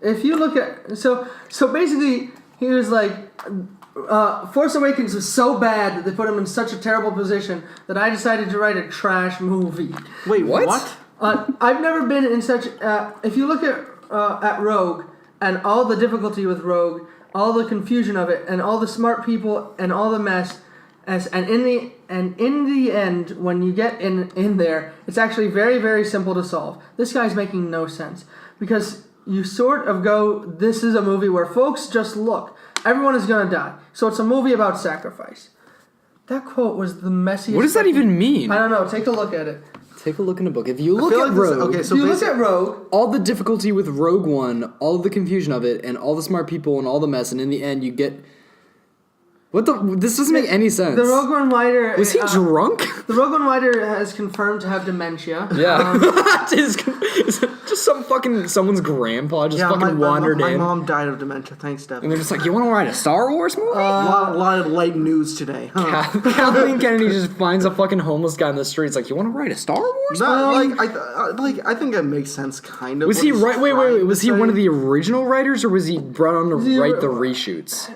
B: If you look at so basically, he was like." Force Awakens was so bad that they put him in such a terrible position that I decided to write a trash movie.
A: Wait,
C: What?
A: what?
B: I've never been in such. If you look at Rogue and all the difficulty with Rogue, all the confusion of it, and all the smart people and all the mess, and in the end, when you get in there, it's actually very, very simple to solve. This guy's making no sense because you sort of go, this is a movie where folks just look. Everyone is gonna die, so it's a movie about sacrifice. That quote was the messiest.
C: What does that even mean?
B: I don't know. Take a look at it.
C: Take a look in a book. If you look
A: feel
C: at
A: like this-
C: Rogue,
A: okay, so
B: If you look at Rogue,
C: all the difficulty with Rogue One, all the confusion of it, and all the smart people and all the mess, and in the end you get... What the... This doesn't make any sense.
B: the Rogue One writer...
C: Was he drunk?
B: The Rogue One writer has confirmed to have dementia.
C: Yeah. Is it just someone's grandpa just fucking wandered
A: my
C: in.
A: mom died of dementia. Thanks, Devin.
C: And they're just like, you want to write a Star Wars movie?
A: A lot of light news today. Huh?
C: Kathleen Kennedy just finds a fucking homeless guy in the streets like, you want to write a Star Wars?
A: I think it makes sense, kind of.
C: Was
A: what
C: he
A: he's
C: right? Wait.
A: trying
C: Was
A: to
C: he
A: say.
C: one of the original writers, or was he brought on to
B: he
C: write the
B: ri-
C: reshoots?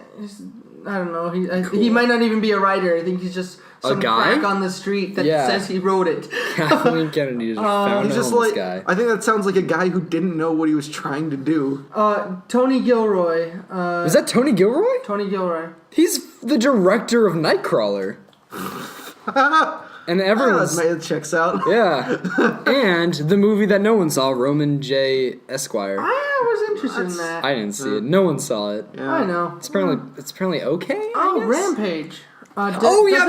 B: I don't know. He might not even be a writer. I think he's just some
C: guy?
B: crack on the street that
C: Yeah.
B: says he wrote it.
C: Kathleen Kennedy just found
A: He's
C: a
A: just
C: homeless
A: like
C: guy.
A: I think that sounds like a guy who didn't know what he was trying to do.
B: Tony Gilroy.
C: Is that Tony Gilroy?
B: Tony Gilroy.
C: He's the director of Nightcrawler. And everyone's...
A: It checks out.
C: Yeah. And the movie that no one saw, Roman J. Esquire.
B: I was interested in that.
C: I didn't see it. No one saw it.
A: Yeah.
B: I know.
C: It's apparently okay.
B: Oh,
C: I guess?
B: Rampage.
C: I'm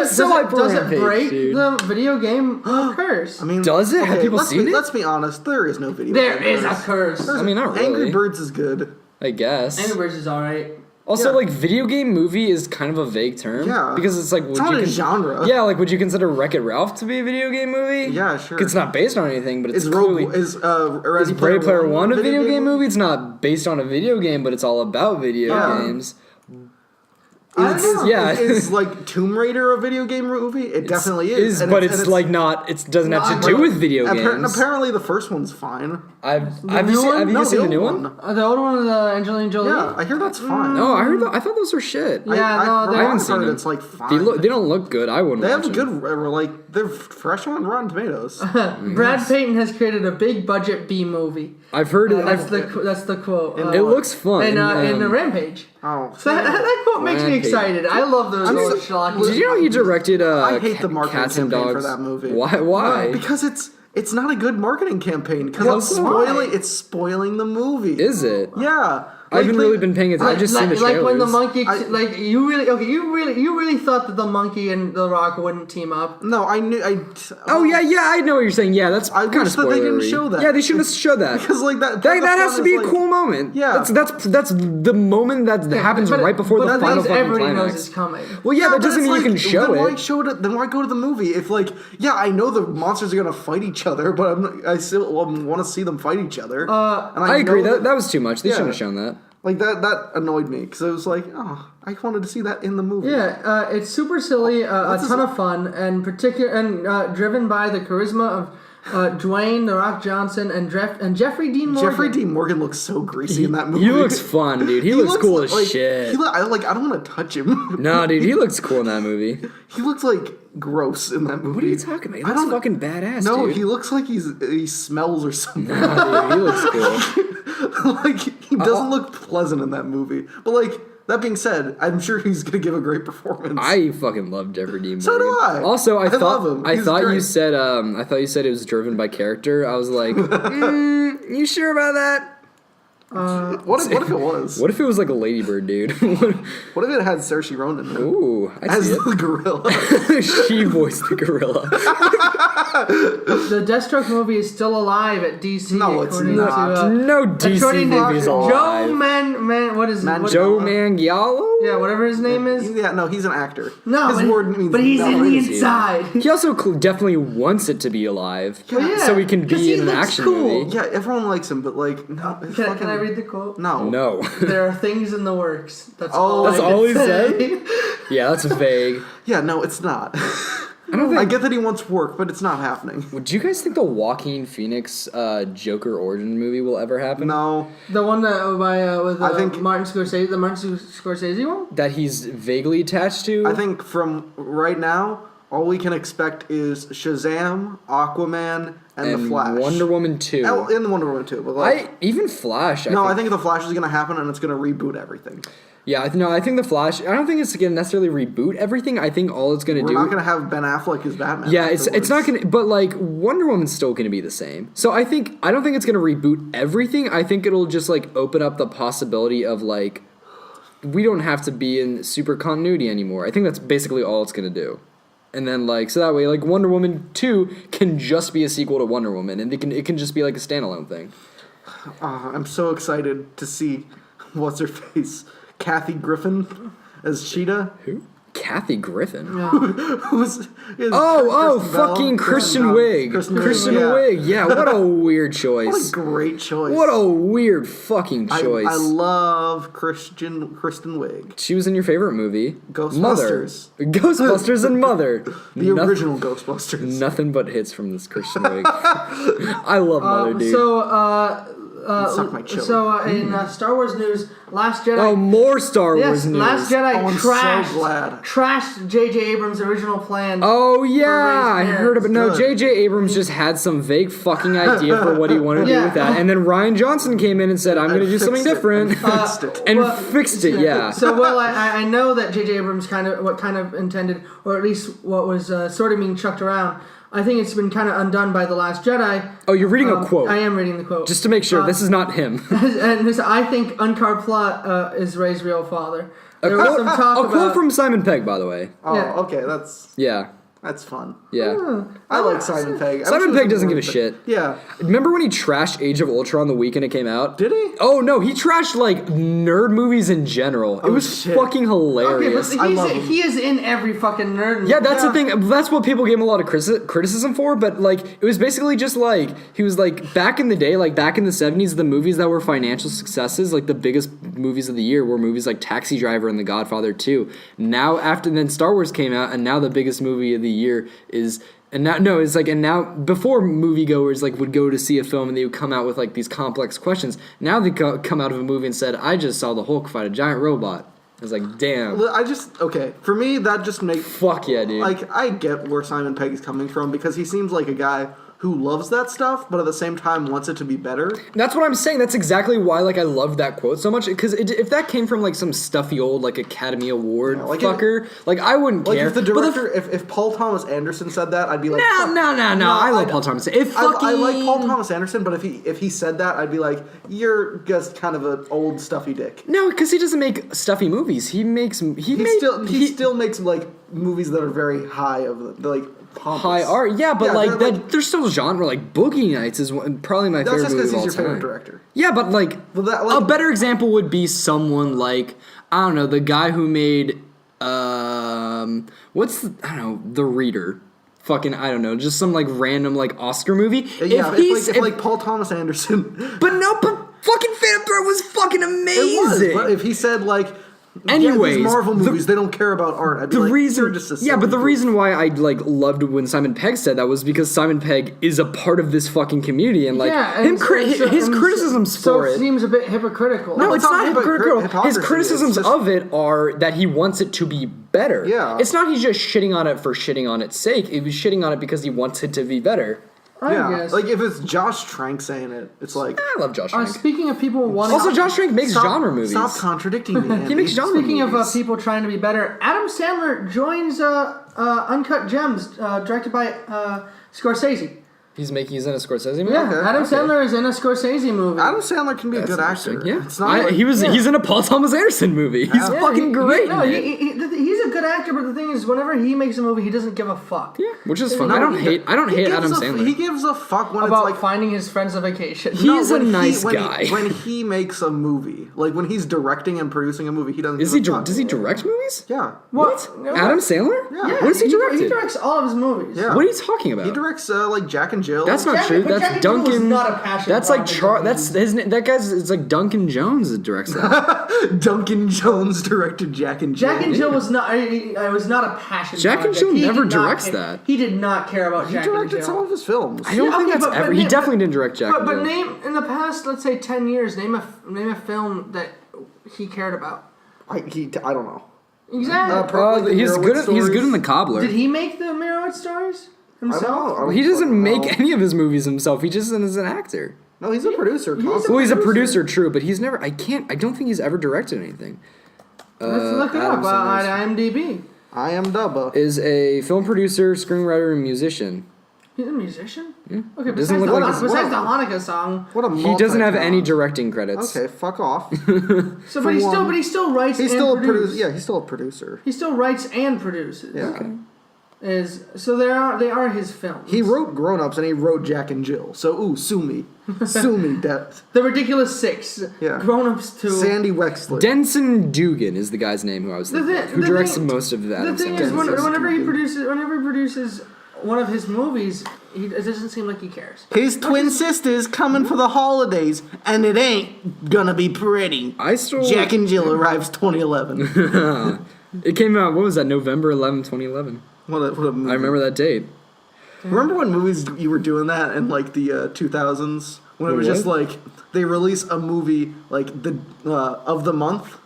C: so hyped for
B: Does
C: Rampage,
B: it break
C: dude.
B: the video game curse?
A: I mean,
C: Does it? Have people seen it?
A: Let's be honest. There is no video.
B: There
A: game
B: is a
A: curse.
B: curse.
C: I mean, not really.
A: Angry Birds is good.
C: I guess.
B: Angry Birds is alright.
C: Also,
A: Yeah.
C: like, video game movie is kind of a vague term.
A: Yeah.
C: Because it's like,
A: It's not a genre.
C: Yeah, like, would you consider Wreck-It Ralph to be a video game movie?
A: Yeah, sure.
C: It's not based on anything, but it's
A: Is
C: clearly...
A: Is
C: Is Ready Player One a video game movie? It's not based on a video game, but it's all about video
A: Yeah.
C: games.
B: I don't know.
C: Yeah.
A: Is like Tomb Raider a video game movie? It definitely is.
C: But it's like not. It doesn't have to do with video games.
A: Apparently, the first one's fine.
C: Have you seen the new one?
B: The old one with Angelina Jolie?
A: Yeah, I hear that's fine.
C: No, I thought those were shit.
B: Yeah,
A: I
C: haven't seen them.
A: It's like fine.
C: They don't look good. I wouldn't.
A: They have
C: watch them.
A: good, like they're fresh on Rotten Tomatoes.
B: Brad Payton has created a big budget B movie.
C: I've heard it.
B: That's the quote.
C: It looks fun.
B: In the Rampage.
A: Oh,
B: So that quote makes me excited. I love those little schlocky.
C: Did you know he directed?
A: I hate the marketing
C: Cats and
A: campaign
C: Dogs?
A: for that movie.
C: Why?
A: Because it's not a good marketing campaign. Because
B: Why?
A: it's spoiling the movie.
C: Is it?
A: Yeah.
C: I haven't really been paying attention. I've just seen the trailers.
B: Like when the monkey, you really thought that the monkey and the Rock wouldn't team up.
A: No, I knew.
C: Oh yeah, I know what you're saying. Yeah, that's kind of
A: wish that they didn't
C: spoilery.
A: show that.
C: Yeah, they shouldn't have showed that.
A: Because like that
C: has to be a cool moment.
A: Yeah.
C: that's the moment that happens right before the final fucking
B: everybody knows
C: climax.
B: it's coming.
C: Well, yeah, that
A: but
C: doesn't
A: it's
C: mean you can show
A: then Why
C: it.
A: show it. Then why go to the movie? If like, yeah, I know the monsters are gonna fight each other, but I still want to see them fight each other. And
C: I agree. That was too much. They shouldn't have shown that.
A: Like that annoyed me because it was like, oh, I wanted to see that in the movie.
B: Yeah, it's super silly, a ton of fun, and driven by the charisma of Dwayne The Rock Johnson and Jeffrey Dean Morgan.
A: Jeffrey Dean Morgan looks so greasy in that movie.
C: He looks fun, dude. He looks cool as
A: like,
C: shit.
A: I don't want to touch him.
C: No, dude, he looks cool in that movie.
A: He looks like gross in that movie.
C: What are you talking about? He looks fucking badass,
A: No,
C: dude.
A: he looks like he smells or something.
C: Nah, dude, he looks cool.
A: Like he doesn't look pleasant in that movie. But like that being said, I'm sure he's gonna give a great performance.
C: I fucking love Jeffrey Dean Morgan.
A: So do I.
C: Also, I
A: love him.
C: I
A: He's
C: thought
A: great.
C: you said it was driven by character. I was like, you sure about that?
A: What if it was?
C: What if it was like a ladybird, dude?
A: What if it had Saoirse Ronan in it?
C: Ooh, I
A: As
C: see it.
A: the gorilla.
C: She voiced the gorilla.
B: The Deathstroke movie is still alive at DC.
A: No, it's
B: according
A: not.
B: To,
C: No DC
B: according to
C: movies alive.
B: Joe what is it?
C: Joe Manganiello?
B: Yeah, whatever his name is.
A: Yeah, no, he's an actor.
B: No,
A: his word means
B: but he's
A: no,
B: in the
A: it is.
B: inside.
C: He also definitely wants it to be alive,
B: Yeah,
C: so he can
B: 'cause
C: be
B: he
C: in an
B: looks
C: action
B: cool.
C: movie.
A: Yeah, everyone likes him, but like, no.
B: Can I read the quote?
A: No.
C: No.
B: There are things in the works. That's
A: Oh,
B: all.
A: that's
B: I can
C: all he
B: say.
C: Yeah, that's vague.
A: Yeah, no, it's not. I get that he wants work, but it's not happening.
C: Do you guys think the Joaquin Phoenix Joker origin movie will ever happen?
A: No.
B: The one that with
A: I think-
B: Martin Scorsese, the Martin Scorsese one.
C: That he's vaguely attached to?
A: I think from right now, all we can expect is Shazam, Aquaman, and The Flash.
C: Wonder Woman 2.
A: Oh, in the Wonder Woman 2, but like...
C: Even Flash.
A: I think The Flash is going to happen, and it's going to reboot everything.
C: Yeah, I think The Flash. I don't think it's going to necessarily reboot everything. I think all it's going to
A: We're
C: do.
A: not going to have Ben Affleck as Batman.
C: Yeah, it's
A: afterwards.
C: not going to. But like Wonder Woman's still going to be the same. So I don't think it's going to reboot everything. I think it'll just like open up the possibility of like we don't have to be in super continuity anymore. I think that's basically all it's going to do. And then like so that way like Wonder Woman 2 can just be a sequel to Wonder Woman, and it can just be like a standalone thing.
A: I'm so excited to see what's her face, Kathy Griffin as Cheetah.
C: Who? Kathy Griffin.
A: Who's
C: Fucking Kristen Wiig. Kristen Wiig. Yeah, what a weird choice.
A: What a great choice.
C: What a weird fucking choice.
A: I love Kristen Wiig.
C: She was in your favorite movie,
A: Ghostbusters.
C: Mother. Ghostbusters and Mother.
A: The original Ghostbusters.
C: Nothing but hits from this Kristen Wiig. I love Mother, dude.
A: Suck my chili.
B: So in Star Wars news, Last Jedi.
C: Oh, more Star Wars news.
B: Last Jedi
A: I'm
B: trashed.
A: so glad.
B: Trashed J.J. Abrams' original plan.
C: Oh yeah, I
B: Raised
C: heard about. No,
A: Good.
C: J.J. Abrams just had some vague fucking idea for what he wanted to do
B: Yeah.
C: with that, and then Ryan Johnson came in and said, "I'm going to do something different,"
A: Fixed it.
C: and fixed it. Yeah.
B: So I know that J.J. Abrams kind of intended, or at least what was sort of being chucked around. I think it's been kind of undone by The Last Jedi.
C: Oh, you're reading a quote.
B: I am reading the quote.
C: Just to make sure, this is not him.
B: And I think Uncarved Plot is Rey's real father.
C: A
B: There was some talk
C: quote
B: about
C: from Simon Pegg, by the way.
A: Oh,
B: Yeah.
A: okay, that's...
C: Yeah.
A: That's fun.
C: Yeah.
A: I like Simon Pegg.
C: Simon Pegg doesn't give a shit.
A: Yeah.
C: Remember when he trashed Age of Ultron the weekend it came out?
A: Did he?
C: Oh no, he trashed like nerd movies in general. It was
A: shit.
C: fucking hilarious.
B: Okay, but he is in every fucking nerd movie.
C: Yeah, that's the thing. That's what people gave him a lot of criticism for. But like, it was basically just like he was like back in the day, like back in the 70s, the movies that were financial successes, like the biggest movies of the year, were movies like Taxi Driver and The Godfather 2. Now, after then, Star Wars came out, and now the biggest movie of the year is. And now before moviegoers like would go to see a film and they would come out with like these complex questions. Now they come out of a movie and said, "I just saw the Hulk fight a giant robot." I was like, damn.
A: For me, that just makes...
C: Fuck yeah, dude.
A: Like, I get where Simon Pegg is coming from because he seems like a guy who loves that stuff, but at the same time wants it to be better.
C: That's what I'm saying. That's exactly why, like, I love that quote so much. Because if that came from, like, some stuffy old, like, Academy Award fucker, I wouldn't care.
A: Like, if the director, if Paul Thomas Anderson said that, I'd be like...
C: No. I love Paul Thomas.
A: I like Paul Thomas Anderson, but if he said that, I'd be like, you're just kind of an old stuffy dick.
C: No, because he doesn't make stuffy movies. He still
A: makes, like, movies that are very high of the like... pompous.
C: High art, yeah, but there's still genre. Like Boogie Nights is probably my favorite movie of all time. That's just because he's your favorite director. Yeah, but a better example would be someone like, I don't know, the guy who made The Reader. Fucking, I don't know, just some like random like Oscar movie.
A: If Paul Thomas Anderson.
C: But fucking Phantom Thread was fucking amazing.
A: It was, but if he said like.
C: Anyways,
A: these Marvel movies, they don't care about art. I'd be
C: the reason why I like loved when Simon Pegg said that was because Simon Pegg is a part of this fucking community, and like his criticisms for it
B: seems a bit hypocritical.
C: No, it's not hypocritical. His criticisms of it are that he wants it to be better.
A: Yeah,
C: it's not he's just shitting on it for shitting on its sake. He was shitting on it because he wants it to be better.
B: I guess.
A: Like if it's Josh Trank saying it, it's like
C: I love Josh Trank.
B: Speaking of people wanting,
C: also Josh Trank makes genre movies.
A: Stop contradicting me. Andy.
C: He makes genre
B: Speaking
C: movies.
B: of people trying to be better, Adam Sandler joins Uncut Gems, directed by Scorsese.
C: He's in a Scorsese movie?
B: Yeah, Adam Sandler is in a Scorsese movie.
A: Adam Sandler can be a good actor.
C: Yeah.
A: It's not
C: he's in a Paul Thomas Anderson movie. He's fucking great.
B: He's a good actor, but the thing is, whenever he makes a movie, he doesn't give a fuck.
C: Yeah, which is fun. I don't hate Adam Sandler.
A: He gives a fuck when
B: about
A: it's like
B: finding his friends a vacation.
C: He's a nice guy.
A: When he makes a movie, like when he's directing and producing a movie, he doesn't.
C: Does he direct movies?
A: Yeah.
C: What? Adam Sandler?
A: Yeah.
C: What does he direct?
B: He directs all of his movies.
A: Yeah.
C: What are you talking about?
A: He directs like Jack and Jill.
C: That's not true. That's
B: Jack
C: Duncan.
B: was not a passion.
C: That's like that guy's. It's like Duncan Jones that directs that.
A: Duncan Jones directed Jack and Jill.
B: Jack and Jill was not. I was not a passion.
C: Jack and Jill never directs that.
B: He did not care about Jack and Jill.
A: He directed some of his films.
C: I don't think that's ever. He definitely didn't direct Jack and Jill.
B: But name in the past, let's say 10 years, name a film that he cared about.
A: I don't know.
B: Exactly.
C: He's good in The Cobbler.
B: Did he make the Mirror Stories himself?
A: I don't
C: He doesn't make any of his movies himself. He just is an actor.
A: No, he's a producer.
C: Well, he's a producer, true, but he's never. I don't think he's ever directed anything.
B: Let's look it up on IMDb.
A: I am Dubba.
C: Is a film producer, screenwriter, and musician.
B: He's a musician?
C: Yeah.
B: Okay,
C: Doesn't look
B: besides the Hanukkah song.
C: He doesn't have any directing credits.
A: Okay, fuck off.
B: So, but he still writes.
A: He's
B: and
A: still
B: produces.
A: a producer. Yeah, he's still a producer.
B: He still writes and produces.
A: Yeah.
C: Okay.
B: They are his films.
A: He wrote Grown Ups and he wrote Jack and Jill. So sue me, Depth.
B: The Ridiculous Six.
A: Yeah.
B: Grown Ups 2.
A: Sandy Wexler.
C: Denson Dugan is the guy's name who I was thinking of, who directs most of that.
B: The thing is, whenever he produces one of his movies, it doesn't seem like he cares.
A: His twin sisters coming for the holidays, and it ain't gonna be pretty. Jack and Jill arrives 2011.
C: It came out. What was that? November 11, 2011.
A: What a movie.
C: I remember that date.
A: Remember when movies you were doing that in like the 2000s when it was just like they release a movie like the of the month.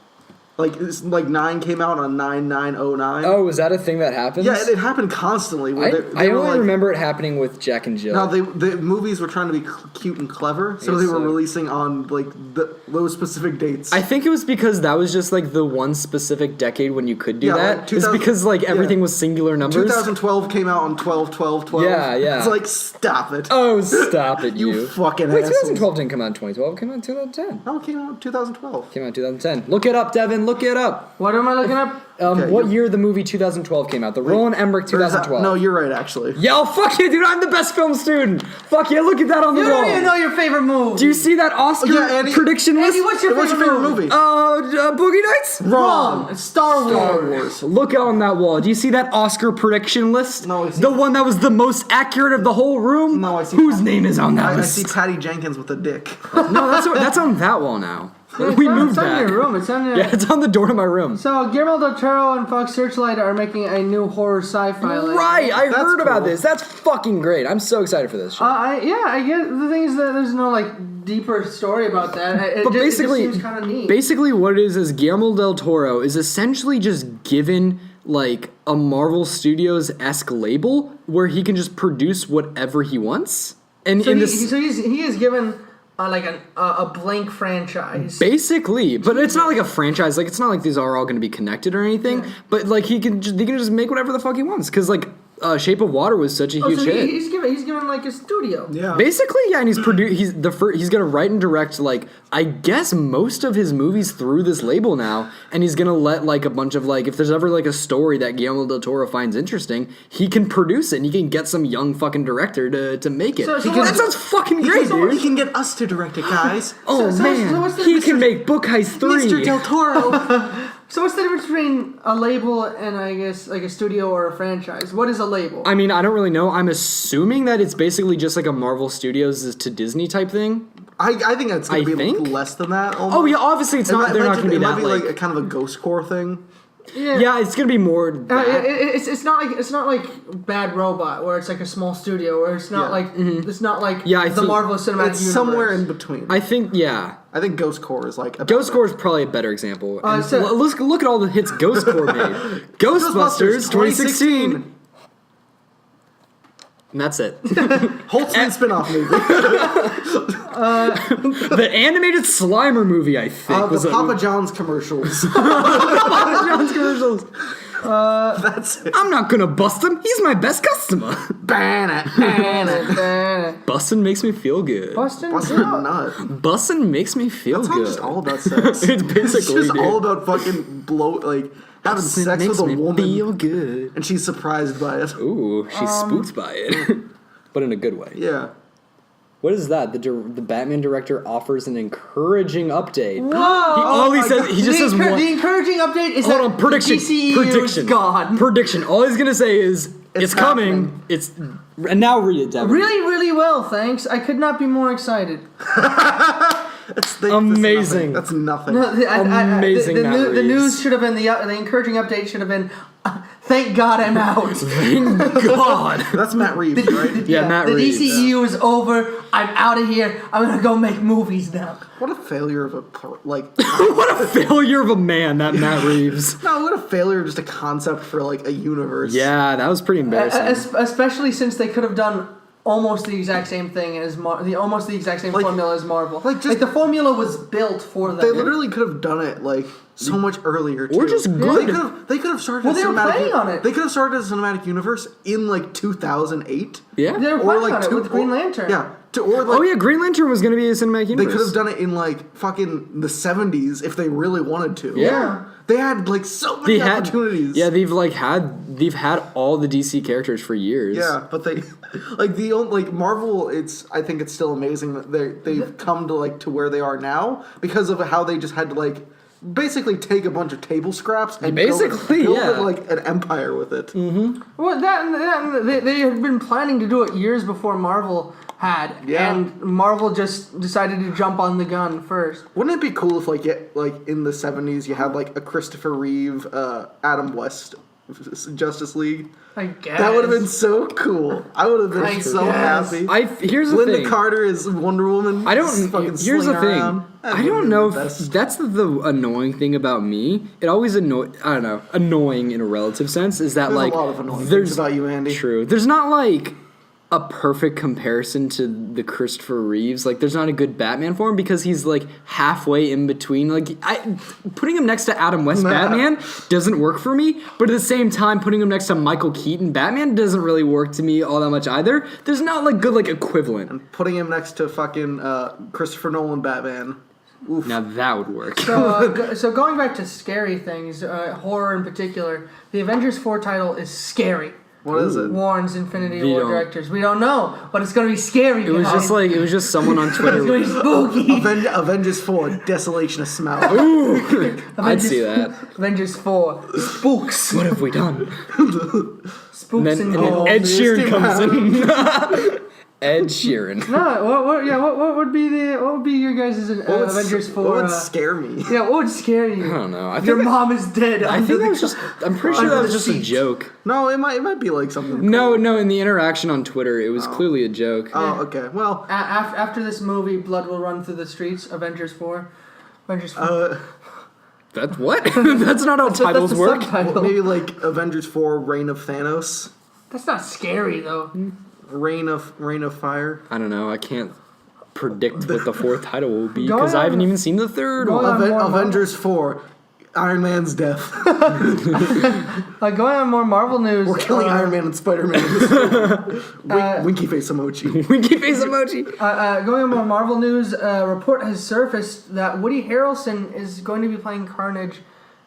A: Like, it's, like 9 came out on 9/9/09.
C: Oh, was that a thing that happened?
A: Yeah, it happened constantly.
C: I only remember it happening with Jack and Jill.
A: No, the movies were trying to be cute and clever, so they were releasing on like those specific dates.
C: I think it was because that was just like the one specific decade when you could do that.
A: Like
C: it's because like everything was singular numbers.
A: 2012 came out on 12/12/12.
C: Yeah.
A: It's like, stop it.
C: Oh, stop it, you
A: fucking
C: Wait,
A: assholes.
C: 2012 didn't come out in 2012. It came out in 2010.
A: No, it came out in 2012.
C: Came out in 2010. Look it up, Devin. look it up.
B: What am I looking up?
A: Okay,
C: What year the movie 2012 came out? The Roland Emmerich
A: Or is that-
C: 2012.
A: No, you're right, actually.
C: Yo, fuck yeah, dude! I'm the best film student. Fuck yeah! Look at that on the
B: You
C: wall.
B: don't even know your favorite movie.
C: Do you see that Oscar
A: Yeah, Andy-
C: prediction list?
B: Andy, what's your favorite movie?
C: Boogie Nights.
B: Wrong. It's Star Wars.
C: Look on that wall. Do you see that Oscar prediction list?
A: No, I see-
C: The one that was the most accurate of the whole room.
A: No, I see-
C: Whose name is on that
A: I
C: list?
A: see Patty Jenkins with a dick.
C: No, that's on that wall now.
B: It's
C: We
B: on-
C: moved
B: it's on
C: that.
B: your room. It's on your.
C: Yeah, it's on the door to my room.
B: So Guillermo del Toro and Fox Searchlight are making a new horror sci-fi.
C: Right, I
A: That's
C: heard about
A: cool.
C: this. That's fucking great. I'm so excited for this shit.
B: I get the thing is that there's no like deeper story about that.
C: But basically,
B: it just seems kind of neat.
C: basically what it is Guillermo del Toro is essentially just given like a Marvel Studios-esque label where he can just produce whatever he wants. And
B: So
C: in
B: he,
C: this,
B: he is given like a blank franchise.
C: basically, but it's not like a franchise. Like it's not like these are all going to be connected or anything. But like he can just make whatever the fuck he wants because like Shape of Water was such a huge
B: so
C: hit.
B: he's given like a studio.
A: Yeah.
C: Basically, yeah, and he's gonna write and direct like I guess most of his movies through this label now, and he's gonna let like a bunch of like if there's ever like a story that Guillermo del Toro finds interesting, he can produce it and he can get some young fucking director to make it.
B: So
C: That sounds fucking great,
A: He
C: dude.
A: can get us to direct it, guys.
C: Oh
B: so
C: man,
B: what's the-
C: he
B: Mr.
C: can make Book Heist 3.
A: Mr. Del Toro.
B: So what's the difference between a label and I guess like a studio or a franchise? What is a label?
C: I mean, I don't really know. I'm assuming that it's basically just like a Marvel Studios to Disney type thing.
A: I think it's going
C: I
A: to be
C: think?
A: less than that.
C: Oh
A: Almost.
C: yeah, obviously it's
A: It
C: not.
A: might-
C: They're
A: it
C: not
A: might
C: going to be
A: it
C: that
A: might be
C: like.
A: like a kind of a ghost core thing.
C: Yeah, it's going to be more. That.
B: it's not like Bad Robot where it's like a small studio where it's not
A: Yeah.
B: like it's not like
C: Yeah, I
B: the
C: think
B: Marvel Cinematic
A: It's
B: Universe.
A: somewhere in between.
C: I think yeah.
A: I think Ghost Core is like
C: Ghost Core is probably a better example. And
B: so-
C: let's look at all the hits Ghost Core made. Ghostbusters 2016. And that's it.
A: Holtzman spin-off movie.
C: The animated Slimer movie, I think, was
A: the Papa John's commercials.
C: Papa John's commercials.
A: That's it.
C: I'm not gonna bust him. He's my best customer. Bustin' makes me feel good.
B: Boston.
A: Busting a nut.
C: Bustin' makes me feel
A: It's not
C: good.
A: just all about sex.
C: It's basically
A: just
C: dude.
A: all about fucking having
C: Bustin'
A: sex
C: makes
A: with a
C: me
A: woman,
C: feel good.
A: and she's surprised by it.
C: Ooh, she's spooked by it, but in a good way.
A: Yeah.
C: What is that? The Batman director offers an encouraging update.
B: Whoa!
C: He just says one.
B: The encouraging update is
C: Hold
B: that
C: on, prediction.
B: the DCEU
C: Prediction.
B: is gone.
C: Prediction. All he's gonna say is it's coming.
A: happening.
C: It's and now read it, Devin.
B: Really, really well, thanks. I could not be more excited.
C: Amazing.
A: That's nothing.
B: No,
C: Amazing
B: The
C: memories.
B: news should have been the encouraging update should have been. Thank God I'm out.
C: Thank God.
A: That's Matt Reeves, right?
C: Yeah, Matt
B: the
C: Reeves.
B: DCEU is over. I'm out of here. I'm gonna go make movies now.
A: What a failure of a
C: What a failure of a man, that Matt Reeves.
A: No, what a failure of just a concept for like a universe.
C: Yeah, that was pretty embarrassing.
B: Especially since they could have done almost the exact same thing as almost the exact same
A: Like-
B: formula as Marvel.
A: like, just-
B: the formula was built for them.
A: They literally could have done it like so much earlier. Too.
C: Or just good.
A: They could have started.
B: Well,
A: a
B: they were
A: cinematic
B: planning on it.
A: They could have started a cinematic universe in like 2008.
C: Yeah.
B: They were
A: Or
B: planning
A: like
B: on it with Green Lantern.
A: Yeah. Or like
C: Oh yeah, Green Lantern was gonna be a cinematic
A: they
C: universe.
A: could have done it in like fucking the 70s if they really wanted to.
C: Yeah.
A: They had like so many opportunities.
C: Yeah, they've had all the DC characters for years.
A: Yeah, but they like Marvel. I think it's still amazing that they've come to where they are now because of how they just had to like basically take a bunch of table scraps and build
C: yeah.
A: it like an empire with it.
B: Well, they had been planning to do it years before Marvel had,
A: Yeah.
B: and Marvel just decided to jump on the gun first.
A: Wouldn't it be cool if like in the 70s you had like a Christopher Reeve, Adam West Justice League?
B: I guess
A: That would have been so cool. I would have been
B: I
A: so
B: guess.
A: happy.
C: Here's the
A: Linda
C: thing.
A: Carter is Wonder Woman.
C: I
A: just
C: don't.
A: fucking
C: Here's the
A: slinging
C: thing.
A: around. That
C: I
A: would've
C: don't
A: been
C: know
A: the
C: if
A: best.
C: that's the annoying thing about me. It always I don't know. Annoying in a relative sense is that
A: There's
C: like
A: a lot of annoying
C: there's
A: things about you, Andy.
C: True. There's not like a perfect comparison to the Christopher Reeves. Like, there's not a good Batman for him because he's like halfway in between. Like, putting him next to Adam West Batman doesn't work for me. But at the same time, putting him next to Michael Keaton Batman doesn't really work to me all that much either. There's not like good like equivalent.
A: Putting him next to fucking Christopher Nolan Batman. Oof.
C: Now that would work.
B: So going back to scary things, horror in particular, the Avengers 4 title is scary.
A: What is it?
B: Warns Infinity
C: We
B: War
C: don't-
B: directors. We don't know, but it's gonna be scary.
C: It was just someone on
B: It's gonna
C: Twitter.
B: be spooky.
A: Avengers 4, Desolation of Smaug.
C: Ooh, I'd see that.
B: Avengers 4, spooks.
C: What have we done?
B: Spooks
C: And
B: and
C: then Ed Sheeran comes in. Ed Sheeran.
B: No, what would be your guys' Avengers 4?
A: What would scare me?
B: Yeah, what would scare you?
C: I don't know. I
B: Your
C: think
B: mom is dead.
C: I think that was just. I'm pretty sure
B: under
C: that was
B: the
C: just a
B: seat.
C: joke.
A: No, it might be like something.
C: No. In the interaction on Twitter, it was clearly a joke.
A: Oh, okay. Well,
B: After this movie, blood will run through the streets. Avengers 4. Avengers 4.
C: That's what? That's not how titles
B: that's the
C: work.
B: subtitle.
A: maybe like Avengers 4, Reign of Thanos,
B: That's not scary though.
A: Reign of Fire.
C: I don't know. I can't predict what the fourth title will be
B: Going
C: because I haven't
B: on-
C: even seen the third
B: going
C: one.
B: on more
A: Avengers 4, Iron Man's death.
B: Going on more Marvel news.
A: We're killing Iron Man and Spider-Man in this film. Winky face emoji.
C: Winky face emoji.
B: Going on more Marvel news, a report has surfaced that Woody Harrelson is going to be playing Carnage.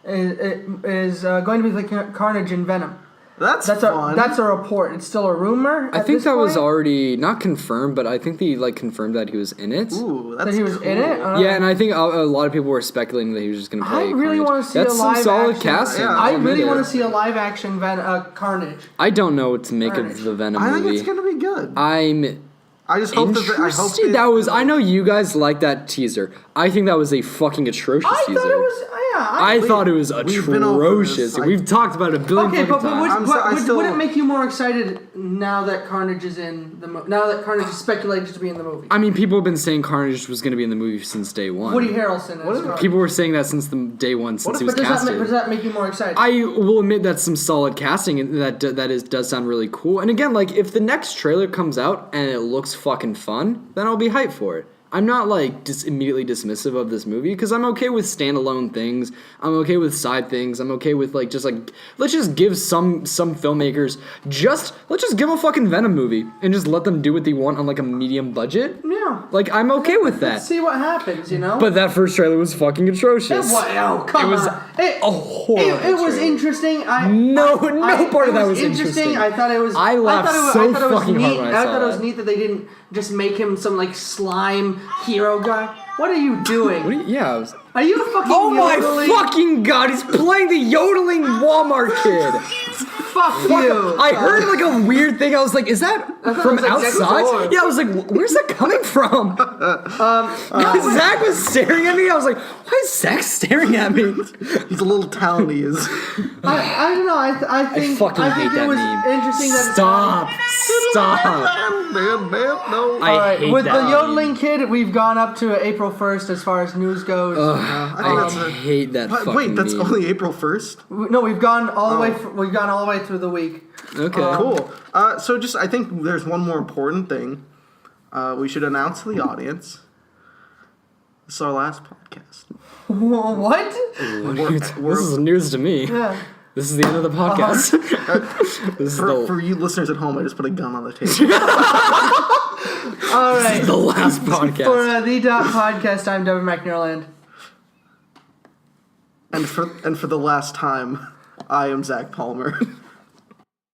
B: Is going to be playing Carnage in Venom.
A: That's fun.
B: That's a report. It's still a rumor.
C: I think that was already not confirmed, but I think they confirmed that he was in it.
A: Ooh, that's
B: that he was
A: cool.
B: in it.
C: Yeah, and I think a lot of people were speculating that he was just going to play.
B: I really
C: Carnage.
B: want to see
C: That's
B: a
C: some
B: live
C: solid
B: action.
C: casting.
A: Yeah,
B: I
A: I'll
B: really
A: be
B: want
A: there.
B: to see a live action Carnage.
C: I don't know what to make
B: Carnage.
C: of the Venom
A: I think
C: movie.
A: it's gonna be good.
C: I'm
A: I just hope
C: interested.
A: I hope they,
C: That was. I know you guys like that teaser. I think that was a fucking atrocious
B: I
C: teaser.
B: thought it was. Yeah.
C: I thought it was
A: we've been over this,
C: atrocious.
A: like-
C: We've talked about it a billion
B: Okay,
C: fucking
B: but
C: times.
B: would it make you more excited now that Carnage is in the now that Carnage is speculated to be in the movie?
C: I mean, people have been saying Carnage was going to be in the movie since day one.
B: Woody Harrelson. As Carnage.
C: People were saying that since the day one, since he was
B: But
C: casted.
B: does that make you more excited?
C: I will admit that's some solid casting, and does sound really cool. And again, if the next trailer comes out and it looks fucking fun, then I'll be hyped for it. I'm not just immediately dismissive of this movie because I'm okay with standalone things. I'm okay with side things. I'm okay with let's just give some filmmakers let's just give a fucking Venom movie and just let them do what they want on a medium budget.
B: Yeah.
C: I'm okay with that.
B: Let's see what happens.
C: But that first trailer was fucking atrocious.
B: Come
C: It was
B: on.
C: a horrible
B: It was
C: trailer.
B: interesting.
C: No part of that was interesting.
B: I thought it was.
C: I laughed so fucking hard
B: neat.
C: when I
B: I
C: saw
B: thought it was
C: that.
B: neat that they didn't just make him some slime hero guy. What are you doing?
C: Yeah.
B: Are you fucking?
C: Oh my
B: yodeling?
C: fucking god, he's playing the yodeling Walmart kid.
B: Fuck you!
C: I heard a weird thing. I was like, is that from
B: was like Zach
C: outside?
B: Lord.
C: Yeah, I was like, where's that coming from? Zach was staring at me. I was like, why is Zach staring at me?
A: He's a little town. He is.
B: I don't know. I think
C: fucking hate
B: it
C: that
B: was
C: meme.
B: interesting that
C: Stop.
A: No.
C: I hate
B: with
C: that
B: the yodeling
C: meme.
B: kid, we've gone up to April 1st as far as news goes.
C: I hate that fucking
A: Wait, that's
C: meme.
A: only April 1st?
B: No, we've gone all the way. We've gone all the way through the week.
C: Okay.
A: Cool. So I think there's one more important thing we should announce to the audience. This is our last podcast.
B: What?
C: This is news to me.
B: Yeah.
C: This is the end of the podcast. This is
A: For you listeners at home, I just put a gun on the table.
B: All right.
C: the last
B: For
C: podcast.
B: the Thedotpodcast, I'm Devin McNearland.
A: and for the last time, I am Zach Palmer.